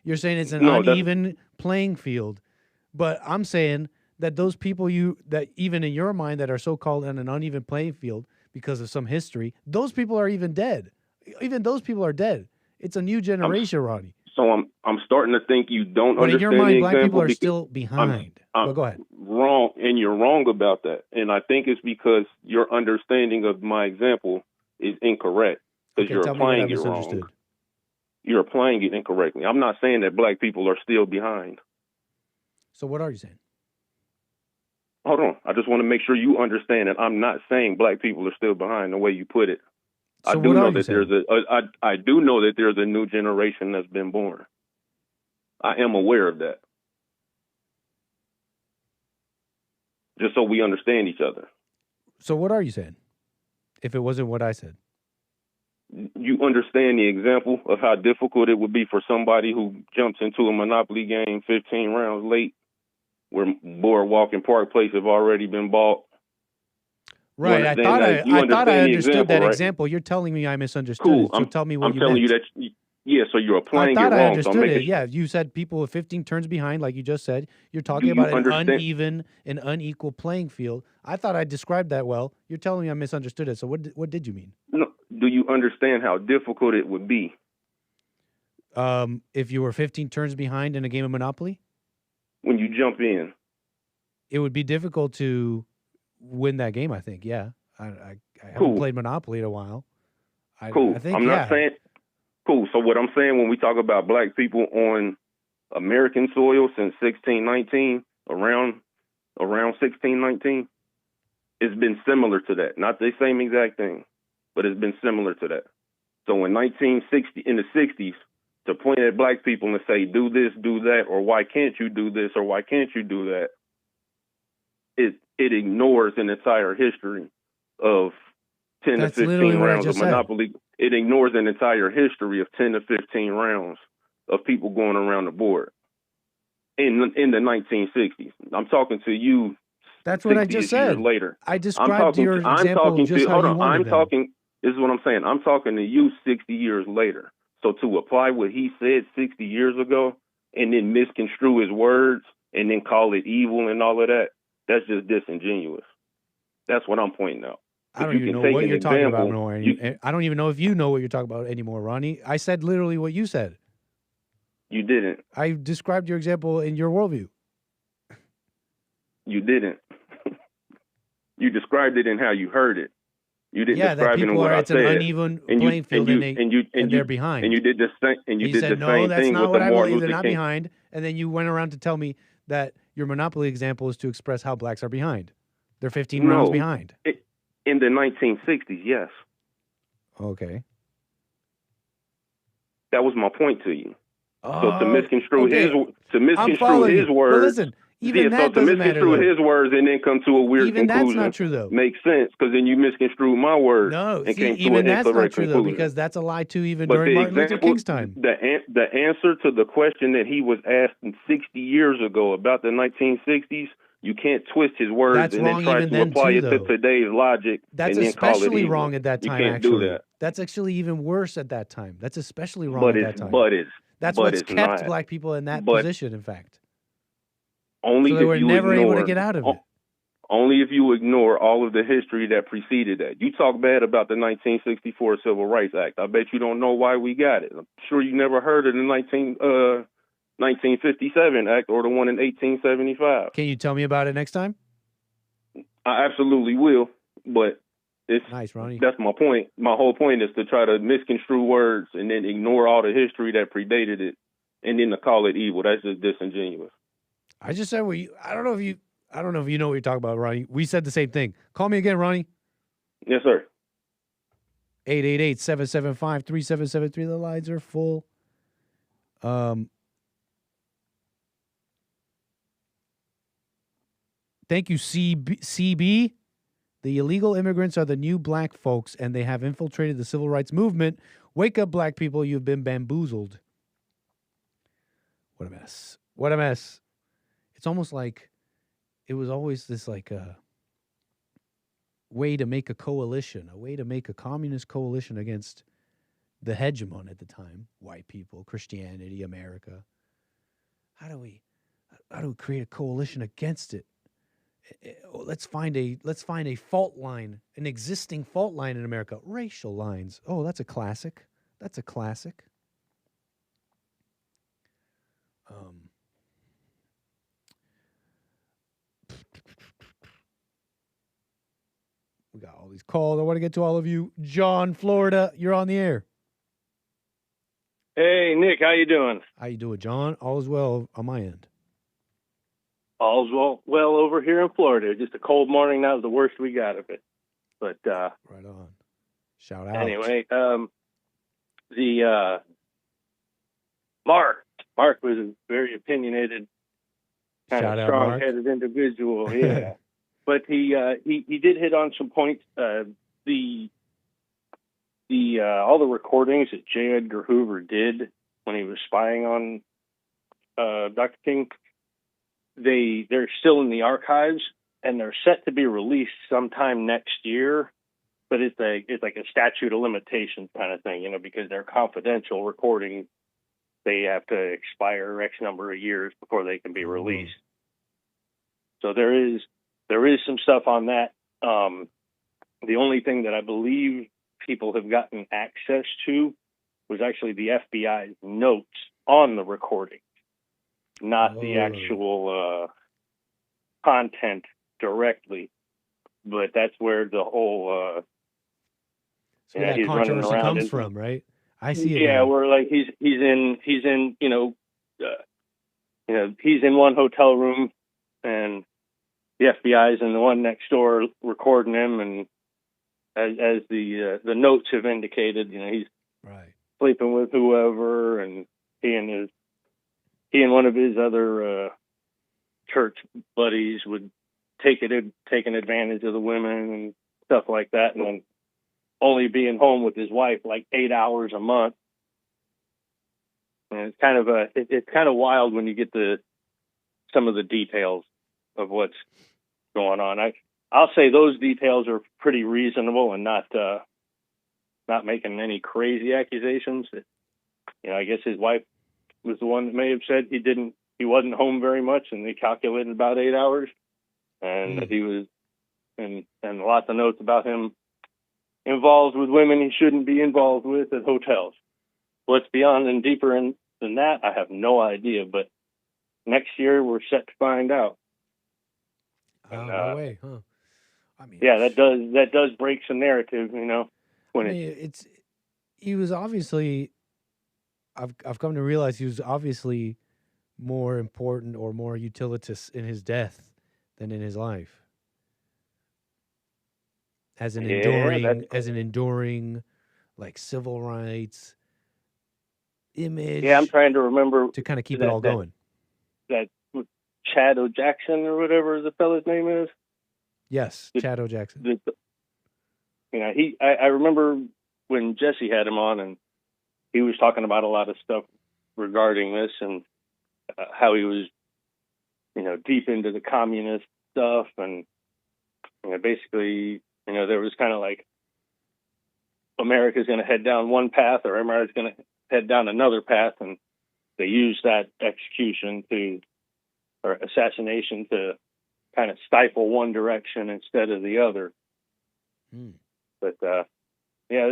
You're saying it's an uneven playing field. But I'm saying that those people that even in your mind that are so-called on an uneven playing field, because of some history. Those people are even dead. Even those people are dead. It's a new generation, Ronnie. So I'm starting to think you don't But in understand your mind, the black example people are because still behind. I'm But go ahead. wrong, and you're wrong about that. And I think it's because your understanding of my example is incorrect because Okay, you're tell me what I applying it wrong. misunderstood. You're applying it incorrectly. I'm not saying that black people are still behind. So what are you saying? Hold on. I just want to make sure you understand that I'm not saying black people are still behind the way you put it. So I do what know are you that saying? I do know that there's a new generation that's been born. I am aware of that. Just so we understand each other. So what are you saying? If it wasn't what I said. You understand the example of how difficult it would be for somebody who jumps into a Monopoly game 15 rounds late where Boardwalk and Park Place have already been bought. Right. I thought I understood that example. You're telling me I misunderstood Cool. it. So tell me what I'm you telling meant. you that, yeah, so you're applying I thought it I wrong. understood it. Yeah, you said people with 15 turns behind, like you just said. You're talking about an uneven and unequal playing field. I thought I described that well. You're telling me I misunderstood it. So what did you mean? No, do you understand how difficult it would be? If you were 15 turns behind in a game of Monopoly? When you jump in. It would be difficult to win that game, I think. Yeah. I haven't Cool. played Monopoly in a while. Cool. I think, I'm not saying. Cool. So what I'm saying when we talk about black people on American soil since 1619, around 1619, it's been similar to that. Not the same exact thing, but it's been similar to that. So in 1960, in the 60s, to point at black people and say, do this, do that, or why can't you do this, or why can't you do that, it ignores an entire history of 10 to 15 rounds of Monopoly. It ignores an entire history of 10 to 15 rounds of people going around the board in the 1960s. I'm talking to you. That's what I just said. Later. I described your example just how you wanted them. This is what I'm saying. I'm talking to you 60 years later. So to apply what he said 60 years ago and then misconstrue his words and then call it evil and all of that, that's just disingenuous. That's what I'm pointing out. I don't even know what you're talking about anymore. I don't even know if you know what you're talking about anymore, Ronnie. I said literally what you said. You didn't. I described your example in your worldview. You didn't. You described it in how you heard it. You didn't describe it in what I said. It's an uneven playing field, and they're behind. And you did the same. And you did said, the same that's thing not with what the I Martin believe. They're Luther not King. behind. And then you went around to tell me that your Monopoly example is to express how blacks are behind. They're 15 rounds behind. In the 1960s, yes. Okay. That was my point to you. So to misconstrue his words. But listen, even that doesn't matter. To misconstrue his words and then come to a weird even conclusion. That's not true, though. Makes sense because then you misconstrued my words. No, and came to even an that's not incorrect true, conclusion. though, because that's a lie too. Even But during the Martin Luther example- King's time, the answer to the question that he was asked 60 years ago about the 1960s. You can't twist his words that's and then wrong try even to then apply too, it to though. today's logic. That's and then call it especially evil. wrong at that time. You can't actually, do that. That's actually even worse at that time. That's especially wrong at that time. That's but what's it's kept not. black people in that But position. In fact, only so they if were you never ignore, able to get out of it. Only if you ignore all of the history that preceded that. You talk bad about the 1964 Civil Rights Act. I bet you don't know why we got it. I'm sure you never heard of the 1957 Act or the one in 1875. Can you tell me about it next time? I absolutely will, but it's nice, Ronnie. That's my point. My whole point is to try to misconstrue words and then ignore all the history that predated it, and then to call it evil. That's just disingenuous. I just said I don't know if you know what you're talking about, Ronnie. We said the same thing. Call me again, Ronnie. Yes, sir. 888-775-3773. The lines are full. Thank you, CB. The illegal immigrants are the new black folks, and they have infiltrated the civil rights movement. Wake up, black people. You've been bamboozled. What a mess. What a mess. It's almost like it was always this way to make a coalition, a way to make a communist coalition against the hegemon at the time, white people, Christianity, America. How do we create a coalition against it? Let's find a fault line, an existing fault line in America. Racial lines. Oh, that's a classic. That's a classic. We got all these calls. I want to get to all of you. John, Florida, you're on the air. Hey, Nick, how you doing? How you doing, John? All is well on my end. All's well over here in Florida. Just a cold morning. That was the worst we got of it. But right on. Shout out. Anyway, the Mark was a very opinionated, kind of strong-headed individual. Yeah, but he did hit on some points. The all the recordings that J. Edgar Hoover did when he was spying on Dr. King, they're still in the archives and they're set to be released sometime next year. But it's like a statute of limitations kind of thing, because they're confidential recordings. They have to expire X number of years before they can be released. So there is some stuff on that. The only thing that I believe people have gotten access to was actually the FBI's notes on the recording, not the actual content directly. But that's where the whole so that he's controversy running around comes from, right? I see it. Yeah, now. where like he's in he's in one hotel room and the FBI's in the one next door recording him, and as the notes have indicated, he's sleeping with whoever, and he and one of his other church buddies would taking advantage of the women and stuff like that, and then only being home with his wife like 8 hours a month. And it's kind of wild when you get some of the details of what's going on. I'll say those details are pretty reasonable and not making any crazy accusations. I guess his wife was the one that may have said he wasn't home very much, and they calculated about 8 hours, and that he was, and lots of notes about him involved with women he shouldn't be involved with at hotels. What's beyond and deeper than that, I have no idea, but next year we're set to find out. No way, huh? I mean, yeah, that does break some narrative, he was obviously, I've come to realize he was obviously more important or more utilitarian in his death than in his life. As an enduring, like, civil rights image. Yeah, I'm trying to remember to kind of keep it all going. That Chad O'Jackson or whatever the fella's name is. Yes, Chad O'Jackson. I remember when Jesse had him on, and he was talking about a lot of stuff regarding this and how he was, deep into the communist stuff, and basically. There was kind of like America's going to head down one path or America's going to head down another path, and they used that assassination to kind of stifle one direction instead of the other. But there's I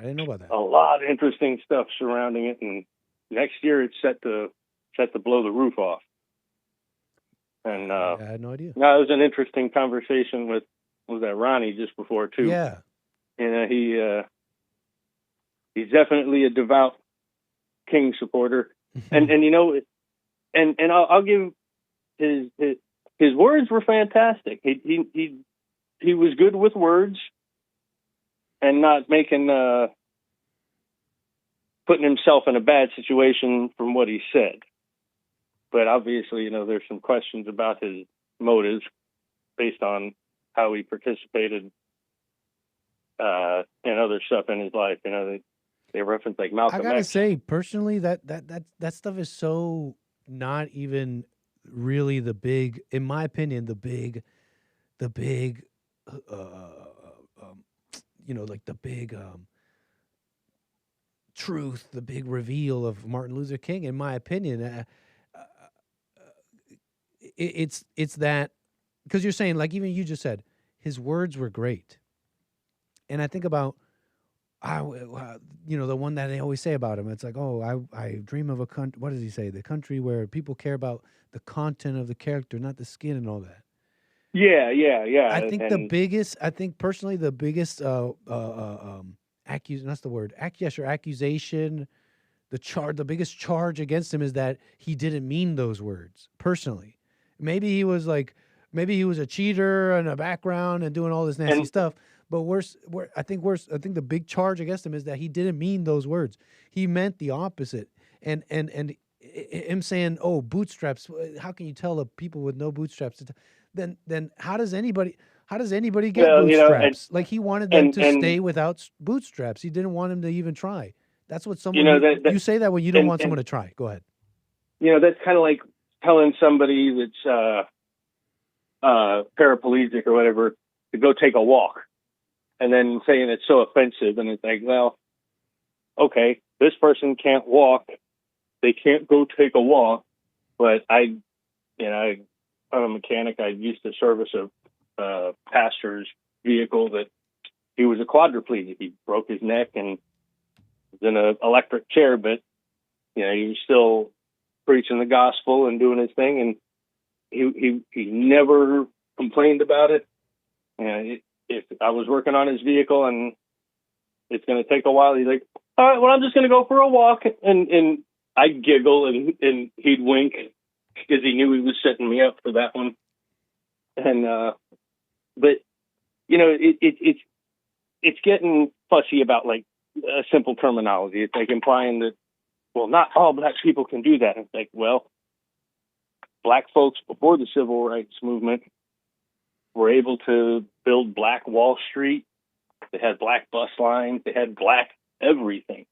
didn't know about that. A lot of interesting stuff surrounding it, and next year it's set to blow the roof off. And I had no idea. It was an interesting conversation with that Ronnie just before too. Yeah. He's definitely a devout King supporter. and I'll give his words were fantastic. He was good with words and not making putting himself in a bad situation from what he said. But obviously, there's some questions about his motives based on how he participated in other stuff in his life. They reference like Malcolm X. I gotta say, personally, that stuff is so not even really the big, in my opinion, the big, truth, the big reveal of Martin Luther King. In my opinion, it's that because you're saying, like even you just said, his words were great. And I think about, the one that they always say about him. It's like, oh, I dream of a country. What does he say? The country where people care about the content of the character, not the skin and all that. Yeah. I think personally the biggest accusation, the biggest charge against him is that he didn't mean those words personally. Maybe he was a cheater in the background and doing all this nasty stuff. But I think the big charge against him is that he didn't mean those words. He meant the opposite. And him saying, "Oh, bootstraps. How can you tell the people with no bootstraps?" Then how does anybody get bootstraps? Like he wanted them to stay without bootstraps. He didn't want them to even try. That's what someone you say that when you don't want someone to try. Go ahead. That's kind of like telling somebody that's paraplegic or whatever to go take a walk, and then saying it's so offensive. And it's like, well, okay, this person can't walk. They can't go take a walk. But I'm a mechanic. I used to service a pastor's vehicle that he was a quadriplegic. He broke his neck and was in an electric chair, but he was still preaching the gospel and doing his thing. And he never complained about it. If I was working on his vehicle and it's going to take a while, he's like, all right, well, I'm just going to go for a walk. And I'd giggle and he'd wink because he knew he was setting me up for that one. And, but it's getting fussy about like a simple terminology. It's like implying that, well, not all black people can do that. It's like, well, black folks before the civil rights movement were able to build black Wall Street. They had black bus lines. They had black everything.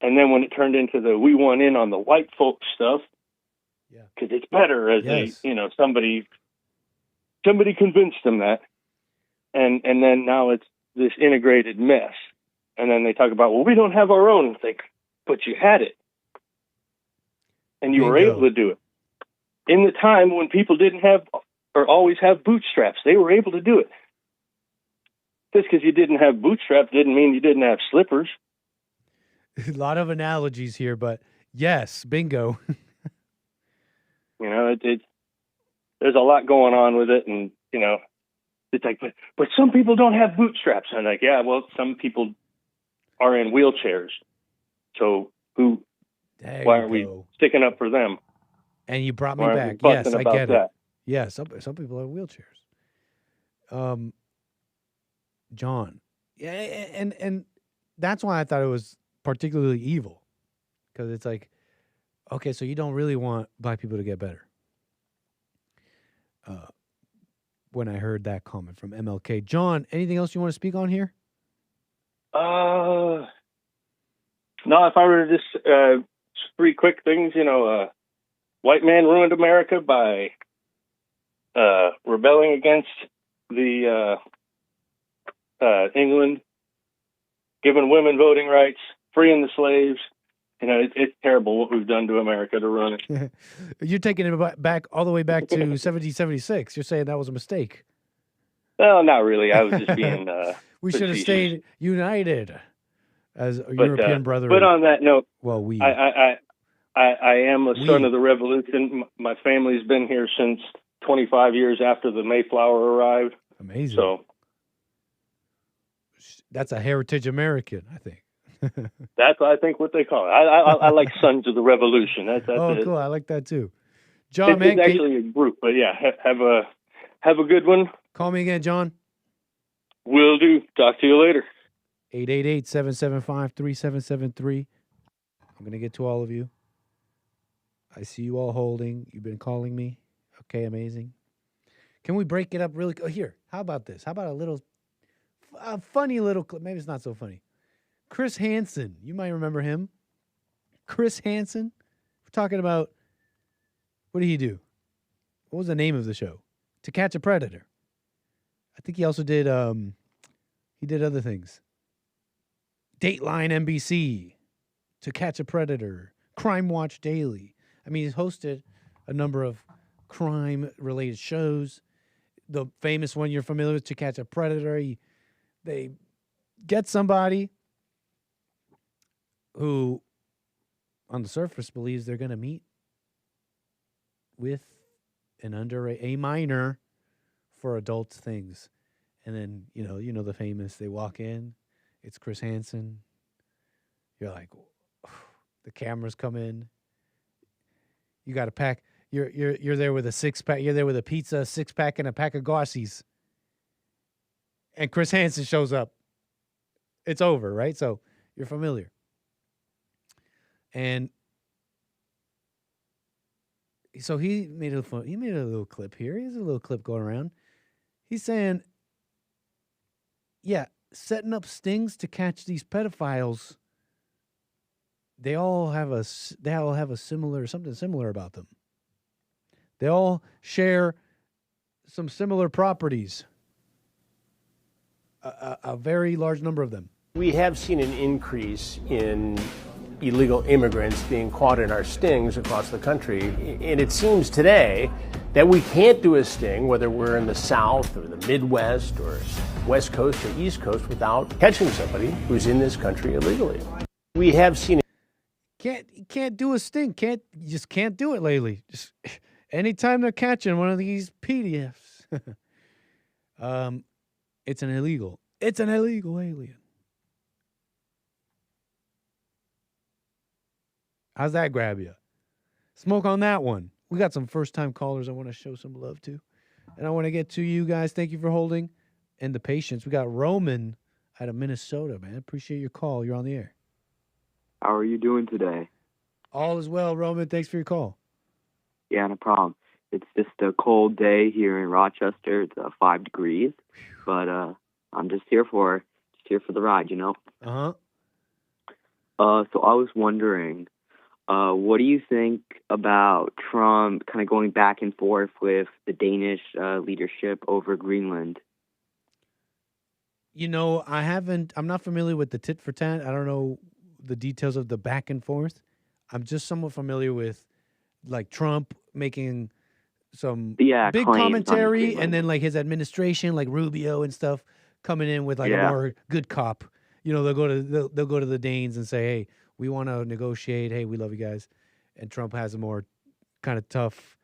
And then when it turned into the we want in on the white folks stuff, because it's better as somebody convinced them that. And then now it's this integrated mess. And then they talk about, well, we don't have our own. It's like, but you had it. And you were able to do it. In the time when people didn't have or always have bootstraps, they were able to do it. Just because you didn't have bootstraps didn't mean you didn't have slippers. A lot of analogies here, but yes, bingo. There's a lot going on with it, and it's like, but some people don't have bootstraps. And I'm like, yeah, well, some people are in wheelchairs, so why are we sticking up for them? And you brought me back. Yes, I get it. Yeah, some people have wheelchairs. John, yeah, and that's why I thought it was particularly evil, because it's like, okay, so you don't really want black people to get better. When I heard that comment from MLK. John, anything else you want to speak on here? No, if I were to just three quick things, white man ruined America by rebelling against the England, giving women voting rights, freeing the slaves. It's terrible what we've done to America to ruin it. You're taking it back all the way back to 1776. You're saying that was a mistake. Well, not really. I was just being. We should have stayed united as a European brethren. But on that note, well, I am a son of the Revolution. My family's been here since 25 years after the Mayflower arrived. Amazing. So that's a heritage American, I think. That's, I think, what they call it. I like Sons of the Revolution. That's cool. I like that too. John, man, it's actually a group, but yeah, have a good one. Call me again, John. Will do. Talk to you later. 888-775-3773. I'm going to get to all of you. I see you all holding. You've been calling me. Okay, amazing. Can we break it up really? Here, how about this? How about a funny little clip? Maybe it's not so funny. Chris Hansen. You might remember him. Chris Hansen. We're talking about, what did he do? What was the name of the show? To Catch a Predator. I think he also did, he did other things. Dateline NBC, To Catch a Predator, Crime Watch Daily. I mean, he's hosted a number of crime-related shows. The famous one you're familiar with, To Catch a Predator. They get somebody who, on the surface, believes they're going to meet with a minor for adult things. And then, you know the famous, they walk in, it's Chris Hansen. You're like, the cameras come in. You got to pack. You're there with a 6-pack. You're there with a pizza, 6-pack, and a pack of Gossies. And Chris Hansen shows up. It's over, right? So you're familiar. And so he made a little clip here. Here's a little clip going around. He's saying, yeah, setting up stings to catch these pedophiles. They all have something similar about them. They all share some similar properties. A very large number of them. We have seen an increase in illegal immigrants being caught in our stings across the country. And it seems today that we can't do a sting, whether we're in the South or the Midwest or West Coast or East Coast, without catching somebody who's in this country illegally. We have seen can't do a sting. You just can't do it lately. Just anytime they're catching one of these PDFs, it's an illegal alien. How's that grab you? Smoke on that one. We got some first-time callers I want to show some love to. And I want to get to you guys. Thank you for holding and the patience. We got Roman out of Minnesota, man. Appreciate your call. You're on the air. How are you doing today? All is well, Roman. Thanks for your call. Yeah, no problem. It's just a cold day here in Rochester. It's 5 degrees. But I'm just here for the ride, you know? Uh-huh. So I was wondering, what do you think about Trump kind of going back and forth with the Danish leadership over Greenland? You know, I'm not familiar with the tit for tat. I don't know the details of the back and forth. I'm just somewhat familiar with, like, Trump making some big commentary, and then, like, his administration, like Rubio and stuff, coming in with, like, a more good cop. You know, they'll go to the Danes and say, hey, we want to negotiate. Hey, we love you guys. And Trump has a more kind of tough.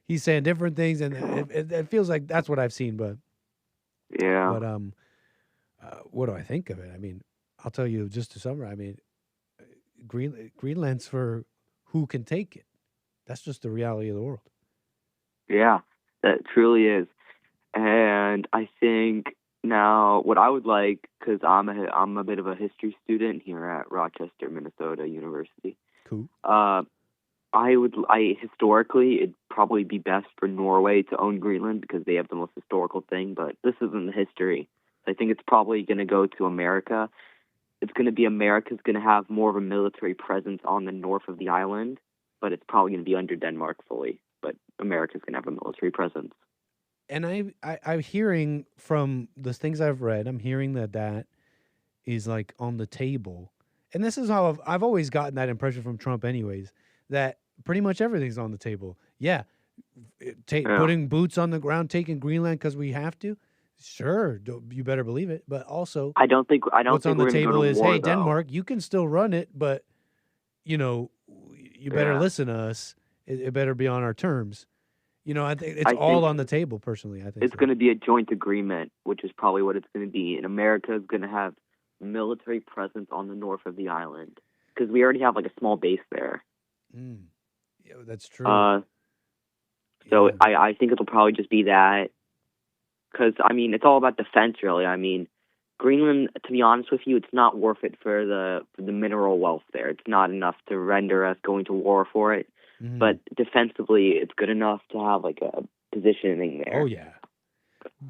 He's saying different things, and it feels like that's what I've seen. But what do I think of it? I mean, I'll tell you just to summarize. I mean, Greenland's for who can take it. That's just the reality of the world. Yeah, that truly is. And I think now what I would like, because I'm a bit of a history student here at Rochester, Minnesota University. Cool. Historically, it'd probably be best for Norway to own Greenland because they have the most historical thing, but this isn't the history. I think it's probably going to go to America. It's going to be America's going to have more of a military presence on the north of the island, but it's probably going to be under Denmark fully. But America's going to have a military presence. And I'm hearing from the things I've read, I'm hearing that is like on the table. And this is how I've always gotten that impression from Trump anyways, that pretty much everything's on the table. Yeah, putting boots on the ground, taking Greenland because we have to. Sure, you better believe it. But also, I don't think what's on the table is, war, hey, though. Denmark, you can still run it, but you better listen to us. It better be on our terms. You know, I think it's all on the table. Personally, I think it's going to be a joint agreement, which is probably what it's going to be. And America is going to have military presence on the north of the island because we already have like a small base there. Yeah, that's true. So I think it'll probably just be that. Because, I mean, it's all about defense, really. I mean, Greenland, to be honest with you, it's not worth it for the mineral wealth there. It's not enough to render us going to war for it. Mm-hmm. But defensively, it's good enough to have, like, a positioning there. Oh, yeah.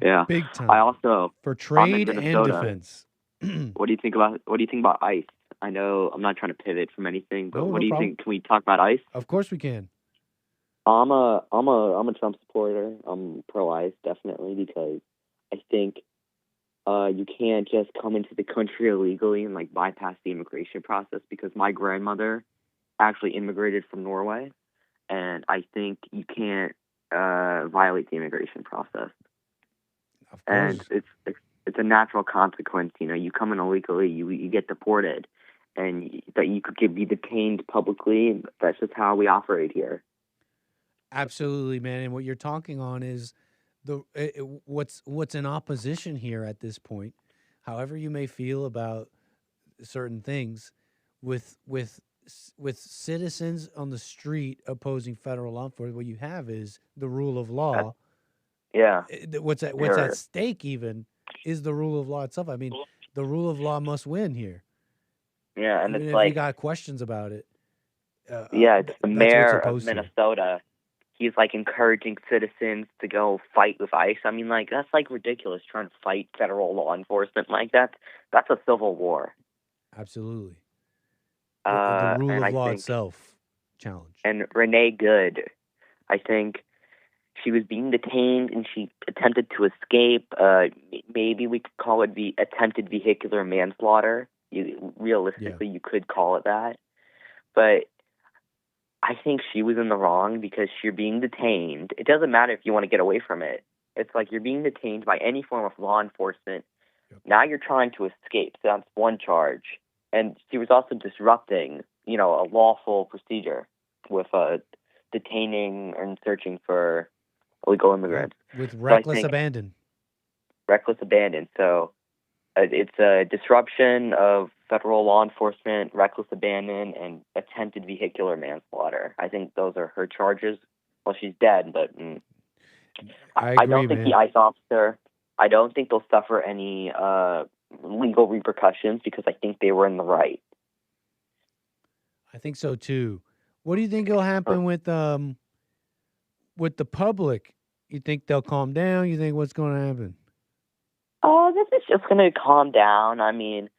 Yeah. Big time. I also... For trade and defense. What do you think about ICE? I know I'm not trying to pivot from anything, but what do you think? Can we talk about ICE? Of course we can. I'm a Trump supporter. I'm pro-ICE, definitely, because I think you can't just come into the country illegally and like bypass the immigration process. Because my grandmother actually immigrated from Norway, and I think you can't violate the immigration process. Of course. And it's a natural consequence. You know, you come in illegally, you get deported, and that you could be detained publicly. That's just how we operate here. Absolutely, man. And what you're talking on is what's in opposition here at this point. However you may feel about certain things, with citizens on the street opposing federal law enforcement, what you have is the rule of law. Yeah. What's at stake even is the rule of law itself. I mean, the rule of law must win here. Yeah, and even it's if like you got questions about it. It's the mayor of here. Minnesota. He's like encouraging citizens to go fight with ICE. I mean, like, that's like ridiculous, trying to fight federal law enforcement like that. That's a civil war. Absolutely. The rule and of I law think, itself challenged. And Renee Good, I think she was being detained and she attempted to escape. Maybe we could call it the attempted vehicular manslaughter. Realistically, you could call it that. But I think she was in the wrong because you're being detained. It doesn't matter if you want to get away from it. It's like you're being detained by any form of law enforcement. Yep. Now you're trying to escape. So that's one charge. And she was also disrupting, a lawful procedure with detaining and searching for illegal immigrants. With reckless abandon. Reckless abandon. So it's a disruption of federal law enforcement, reckless abandon, and attempted vehicular manslaughter. I think those are her charges. Well, she's dead, but I don't think the ICE officer, I don't think they'll suffer any legal repercussions because I think they were in the right. I think so too. What do you think will happen with the public? You think they'll calm down? You think what's going to happen? Oh, this is just going to calm down. I mean,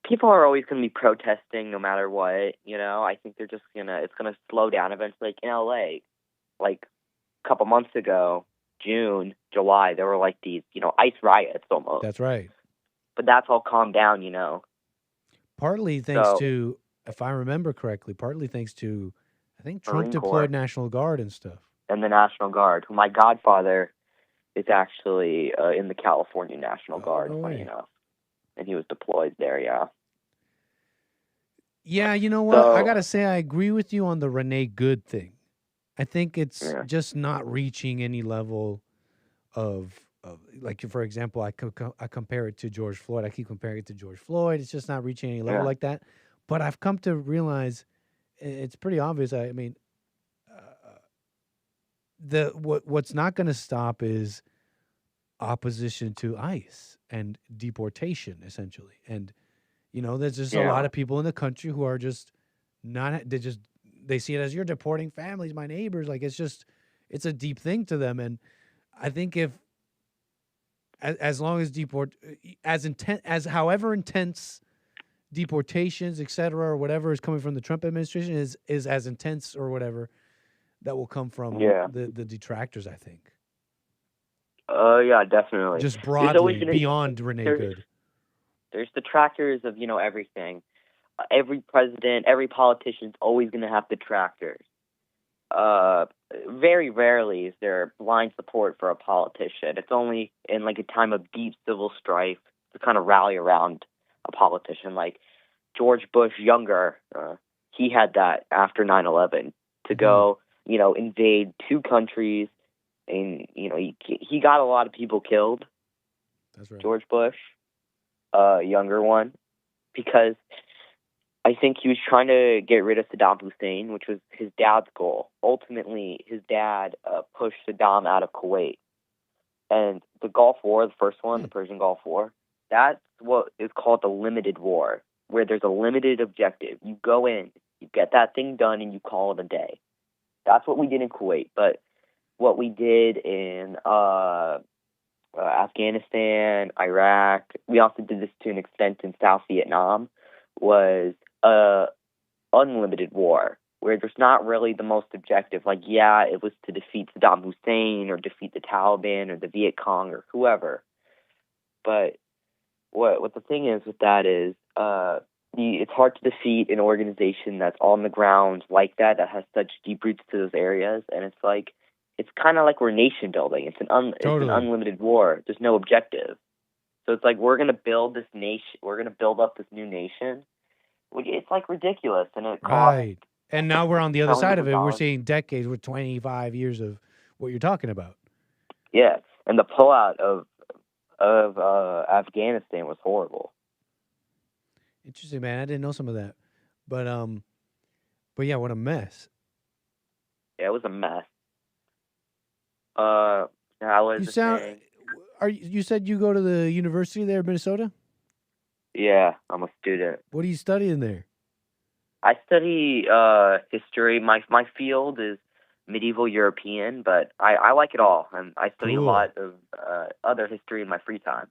people are always going to be protesting no matter what. I think they're just it's going to slow down eventually. Like in LA, like a couple months ago, June, July, there were like these, ICE riots almost. That's right. But that's all calmed down, Partly thanks to, if I remember correctly, partly thanks to, I think Trump Marine deployed Corps. National Guard and stuff. And the National Guard. My godfather is actually in the California National Guard, funny enough. And he was deployed there, yeah. Yeah, you know what? So, I got to say I agree with you on the Renee Good thing. I think it's just not reaching any level of like, for example, I compare it to George Floyd. I keep comparing it to George Floyd. It's just not reaching any level like that. But I've come to realize it's pretty obvious. I mean, what's not going to stop is opposition to ICE and deportation, essentially. And there's just a lot of people in the country who are just not. They see it as you're deporting families, my neighbors. Like it's a deep thing to them. And I think as long as however intense deportations, etc., or whatever is coming from the Trump administration is as intense or whatever, that will come from the detractors, I think. Yeah, detractors Just broadly, beyond Renee Good. There's detractors of, everything. Every president, every politician is always going to have detractors. Very rarely is there blind support for a politician. It's only in like a time of deep civil strife to kind of rally around a politician. Like George Bush Younger, he had that after 9/11 to go, invade two countries, and he got a lot of people killed. That's right. George Bush, younger one, because I think he was trying to get rid of Saddam Hussein, which was his dad's goal. Ultimately, his dad pushed Saddam out of Kuwait. And the Gulf War, the first one, the Persian Gulf War, that's what is called the limited war, where there's a limited objective. You go in, you get that thing done, and you call it a day. That's what we did in Kuwait. But what we did in Afghanistan, Iraq, we also did this to an extent in South Vietnam, was unlimited war, where there's not really the most objective. Like, it was to defeat Saddam Hussein or defeat the Taliban or the Viet Cong or whoever. But what the thing is with that is it's hard to defeat an organization that's on the ground like that has such deep roots to those areas. And it's like, it's kind of like we're nation building. It's an unlimited war. There's no objective. So it's like we're gonna build this nation. We're gonna build up this new nation. It's like ridiculous, and it costs. Right. And now we're on the other side of it. We're $1,000,000. seeing decades with 25 years of what you're talking about. Yeah, and the pullout of Afghanistan was horrible. Interesting, man. I didn't know some of that. But yeah, what a mess. Yeah, it was a mess. Now was You sound. You said you go to the university there in Minnesota? Yeah, I'm a student. What are you studying there? I study history. My field is medieval European, but I like it all, and I study a lot of other history in my free time.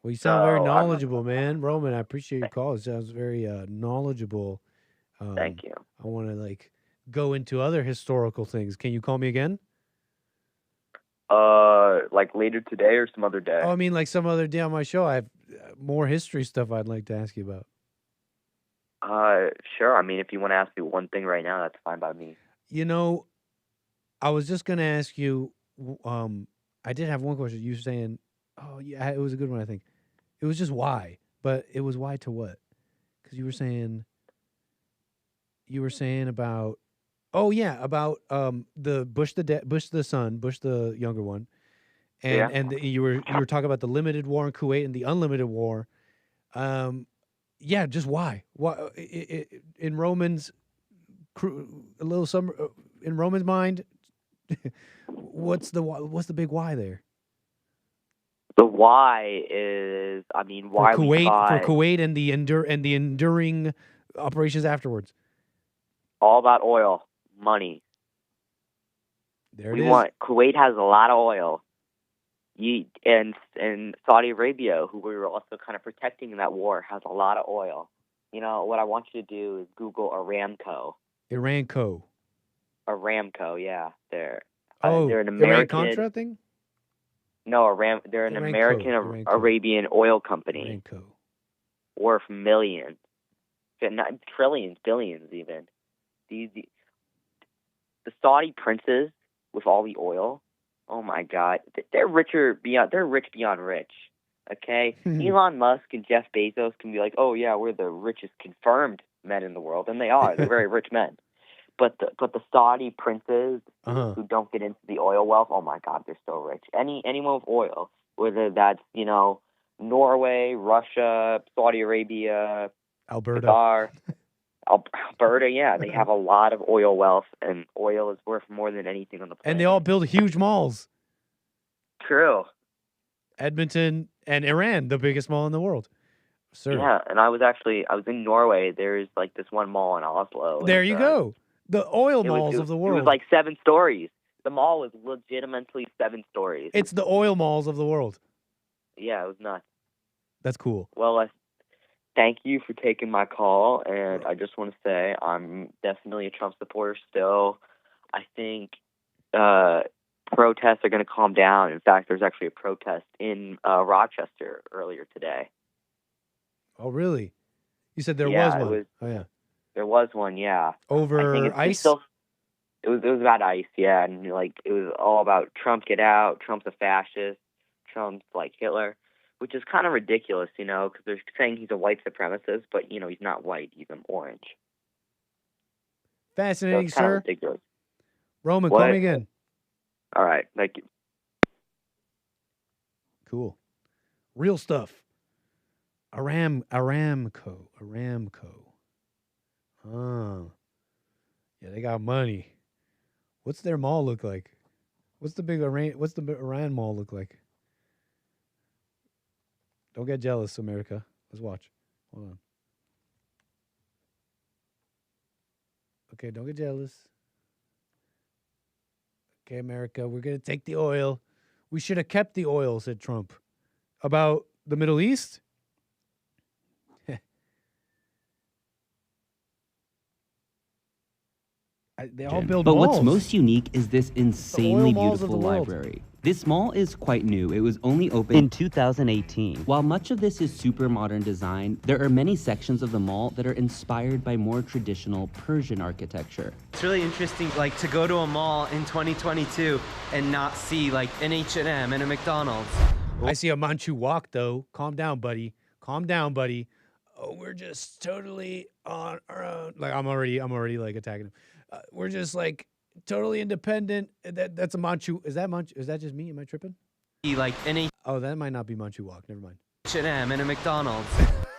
Well, you sound very knowledgeable, man. Roman, I appreciate your call. It sounds very knowledgeable. Thank you. I want to go into other historical things. Can you call me again? Like later today or some other day? Oh, I mean, like some other day on my show. I have more history stuff I'd like to ask you about. Sure. I mean, if you want to ask me one thing right now, that's fine by me. You know, I was just going to ask you, I did have one question. You were saying, oh, yeah, it was a good one, I think. It was just why, but it was why to what? Because you were saying about, about the Bush the son, Bush the younger one, and you were talking about the limited war in Kuwait and the unlimited war. Yeah, just why? Why in Roman's in Roman's mind? What's the big why there? The why is, I mean, why for Kuwait and the enduring operations afterwards. All about oil, money. There it is. Kuwait has a lot of oil. And Saudi Arabia, who we were also kind of protecting in that war, has a lot of oil. You know, what I want you to do is Google Aramco. Aramco, yeah. They're they're an American Iran-Contra thing? No, they're an American Arabian oil company. Aramco. Worth millions. Not trillions, billions even. The Saudi princes with all the oil, oh my God, they're rich beyond rich. Okay, Elon Musk and Jeff Bezos can be like, oh yeah, we're the richest confirmed men in the world, and they are. They're very rich men. But the Saudi princes who don't get into the oil wealth, oh my God, they're so rich. Anyone with oil, whether that's Norway, Russia, Saudi Arabia, Alberta. Qatar, Alberta, yeah, they have a lot of oil wealth, and oil is worth more than anything on the planet. And they all build huge malls. True. Edmonton and Iran, the biggest mall in the world. Sir. Yeah, and I was in Norway. There's like this one mall in Oslo. There you go. The oil malls of the world. It was like 7 stories. The mall was legitimately 7 stories. It's the oil malls of the world. Yeah, it was nuts. That's cool. Well, thank you for taking my call, and I just want to say I'm definitely a Trump supporter still. I think protests are going to calm down. In fact, there's actually a protest in Rochester earlier today. Oh, really? You said there was one. There was one, yeah. Over ICE? It was about ICE, yeah, and it was all about Trump get out, Trump's a fascist, Trump's like Hitler, which is kind of ridiculous, because they're saying he's a white supremacist, but he's not white, he's orange. Fascinating, so sir. Ridiculous. Roman, call me again. All right, thank you. Cool. Real stuff. Aramco. Oh. Yeah, they got money. What's their mall look like? What's the Iran mall look like? Don't get jealous, America. Let's watch. Hold on. Okay, don't get jealous. Okay, America, we're going to take the oil. We should have kept the oil, said Trump. About the Middle East? They all build But malls. what's most unique is this insanely beautiful library. This mall is quite new. It was only opened in 2018. While much of this is super modern design, there are many sections of the mall that are inspired by more traditional Persian architecture. It's really interesting, like, to go to a mall in 2022 and not see, like, an H&M and a McDonald's. I see a Manchu walk, though. Calm down, buddy. Calm down, buddy. Oh, we're just totally on our own. Like, I'm already like attacking him. We're just like totally independent. That's a Manchu. Is that Manchu? Is that just me? Am I tripping? Like any. Oh, that might not be Manchu walk. Never mind. H&M and a McDonald's.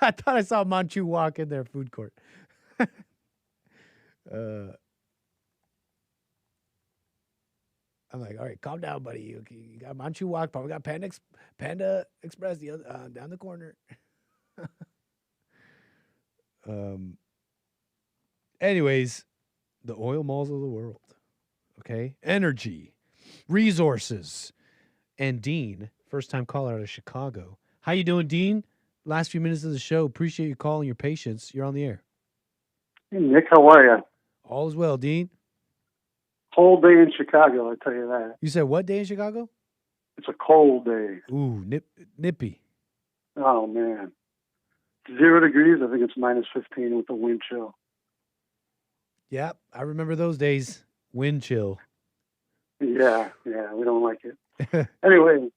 I thought I saw Manchu walk in their food court. I'm like, all right, calm down, buddy. You got Manchu walk. Probably got Panda Express the other, down the corner. Anyways, the oil malls of the world. Okay, energy, resources, and Dean, first-time caller out of Chicago. How you doing, Dean? Last few minutes of the show. Appreciate you calling, your patience. You're on the air. Hey, Nick, how are you? All is well, Dean. Cold day in Chicago, I'll tell you that. You said what day in Chicago? It's a cold day. Ooh, nippy. Oh, man. 0 degrees, I think it's minus 15 with the wind chill. Yeah, I remember those days. Wind chill. Yeah, we don't like it. Anyway,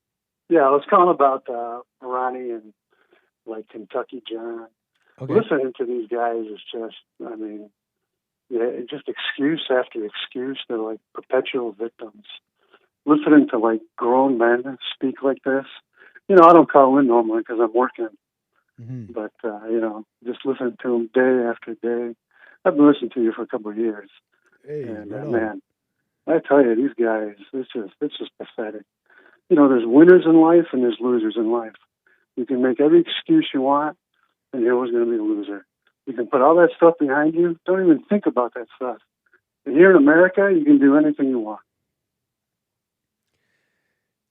yeah, I was calling about Ronnie and, like, Kentucky John. Okay. Listening to these guys is just, I mean, yeah, just excuse after excuse. They're like perpetual victims. Listening to, like, grown men speak like this. You know, I don't call in normally because I'm working. Mm-hmm. But, you know, just listening to them day after day. I've been listening to you for a couple of years. Hey, and, right man, I tell you, these guys, it's just pathetic. You know, there's winners in life and there's losers in life. You can make every excuse you want, and you're always going to be a loser. You can put all that stuff behind you. Don't even think about that stuff. And here in America, you can do anything you want.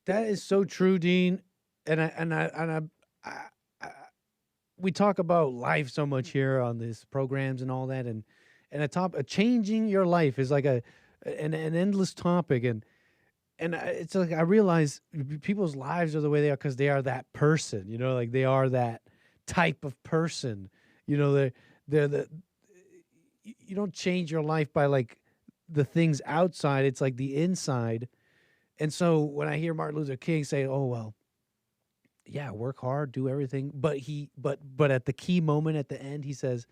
That is so true, Dean. We talk about life so much here on these programs and all that, and changing your life is like an endless topic, and it's like I realize people's lives are the way they are because they are that person, you know, like they are that type of person, you know. You don't change your life by like the things outside; it's like the inside. And so when I hear Martin Luther King say, "Oh well, yeah, work hard, do everything," but at the key moment at the end, he says,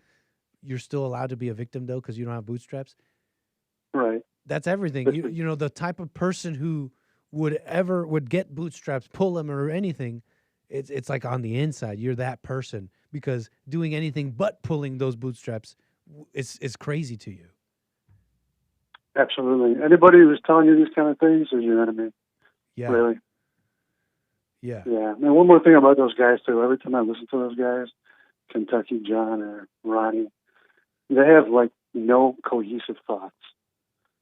"You're still allowed to be a victim though because you don't have bootstraps." Right. That's everything. You know, the type of person who would get bootstraps, pull them or anything, it's like on the inside. You're that person because doing anything but pulling those bootstraps is crazy to you. Absolutely. Anybody who's telling you these kind of things is your enemy. Yeah. Really. Yeah. Yeah. And one more thing about those guys too. Every time I listen to those guys, Kentucky John or Ronnie, they have like no cohesive thoughts.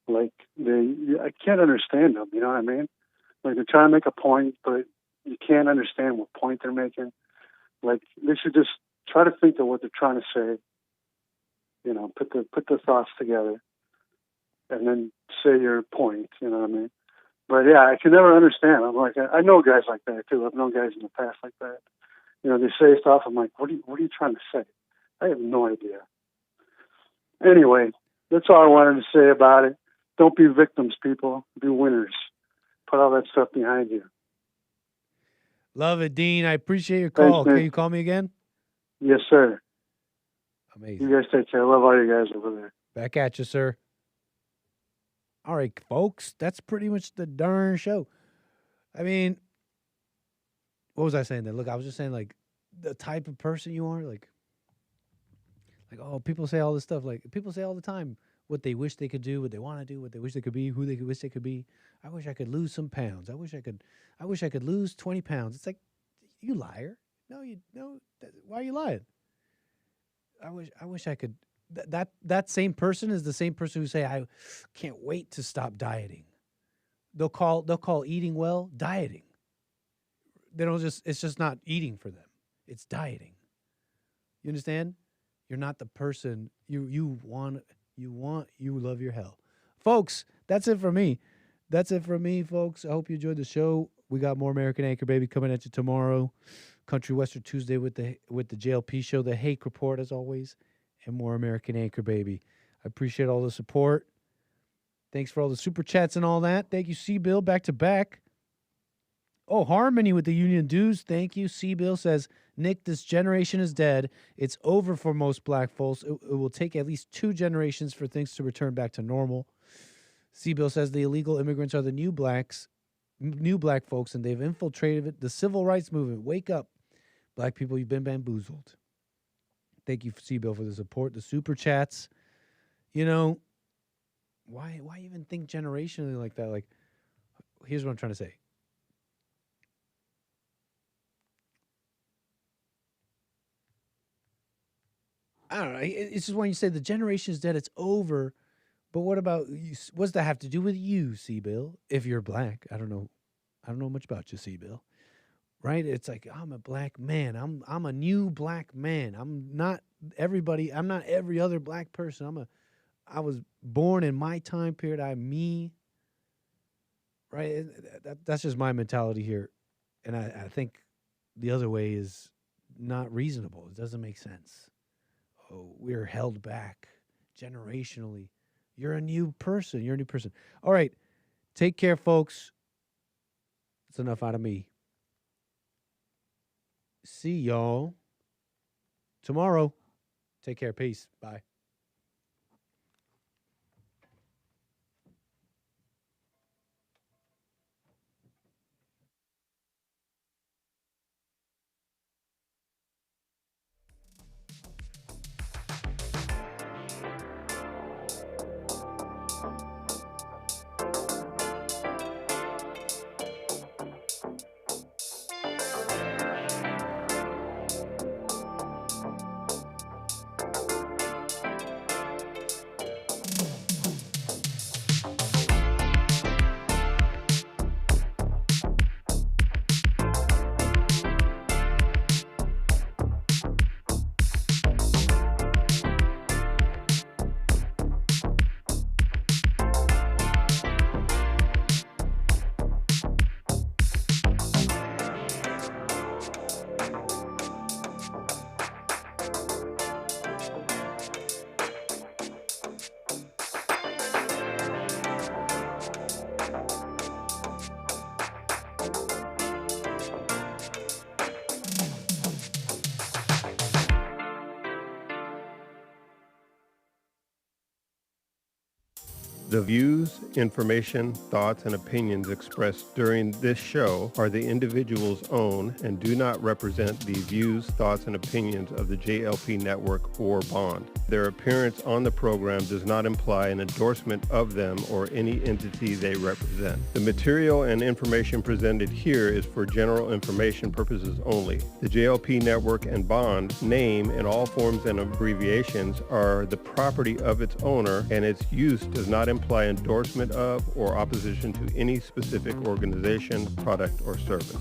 Like I can't understand them. You know what I mean? Like they're trying to make a point, but you can't understand what point they're making. Like they should just try to think of what they're trying to say. You know, put the thoughts together, and then say your point. You know what I mean? But yeah, I can never understand. I'm like, I know guys like that too. I've known guys in the past like that. You know, they say stuff. I'm like, what are you trying to say? I have no idea. Anyway, that's all I wanted to say about it. Don't be victims, people. Be winners. Put all that stuff behind you. Love it, Dean. I appreciate your call. Can you call me again? Yes, sir. Amazing. You guys take care. I love all you guys over there. Back at you, sir. All right, folks. That's pretty much the darn show. I mean, what was I saying there? Look, I was just saying, like, the type of person you are, like, oh, people say all this stuff. Like, people say all the time what they wish they could do, what they want to do, what they wish they could be, who they wish they could be. I wish I could lose some pounds. I wish I could lose 20 pounds. It's like, you liar. Why are you lying? I wish I could. That same person is the same person who say, I can't wait to stop dieting. They'll call eating well dieting. It's just not eating for them. It's dieting. You understand? You're not the person you love your health. Folks, that's it for me. That's it from me, folks. I hope you enjoyed the show. We got more American Anchor Baby coming at you tomorrow. Country Western Tuesday with the JLP show, the Hake Report, as always, and more American Anchor Baby. I appreciate all the support. Thanks for all the super chats and all that. Thank you, C-Bill, back to back. Oh, Harmony with the Union Dues. Thank you. C-Bill says, Nick, this generation is dead. It's over for most black folks. It will take at least 2 generations for things to return back to normal. C-Bill says the illegal immigrants are the new black folks, and they've infiltrated the civil rights movement. Wake up. Black people, you've been bamboozled. Thank you, C-Bill, for the support, the super chats. You know, why even think generationally like that? Like, here's what I'm trying to say. I don't know. It's just when you say the generation is dead, it's over. But what about you? What does that have to do with you, C-Bill? If you're black, I don't know much about you, C-Bill. Right? It's like, I'm a black man. I'm a new black man. I'm not everybody. I'm not every other black person. I was born in my time period. I'm me. Right? That's just my mentality here. And I think the other way is not reasonable. It doesn't make sense. Oh, we're held back generationally. You're a new person. You're a new person. All right. Take care, folks. That's enough out of me. See y'all tomorrow. Take care. Peace. Bye. The views, information, thoughts, and opinions expressed during this show are the individual's own and do not represent the views, thoughts, and opinions of the JLP Network or Bond. Their appearance on the program does not imply an endorsement of them or any entity they represent. The material and information presented here is for general information purposes only. The JLP Network and Bond name and all forms and abbreviations are the property of its owner, and its use does not imply endorsement of or opposition to any specific organization, product, or service.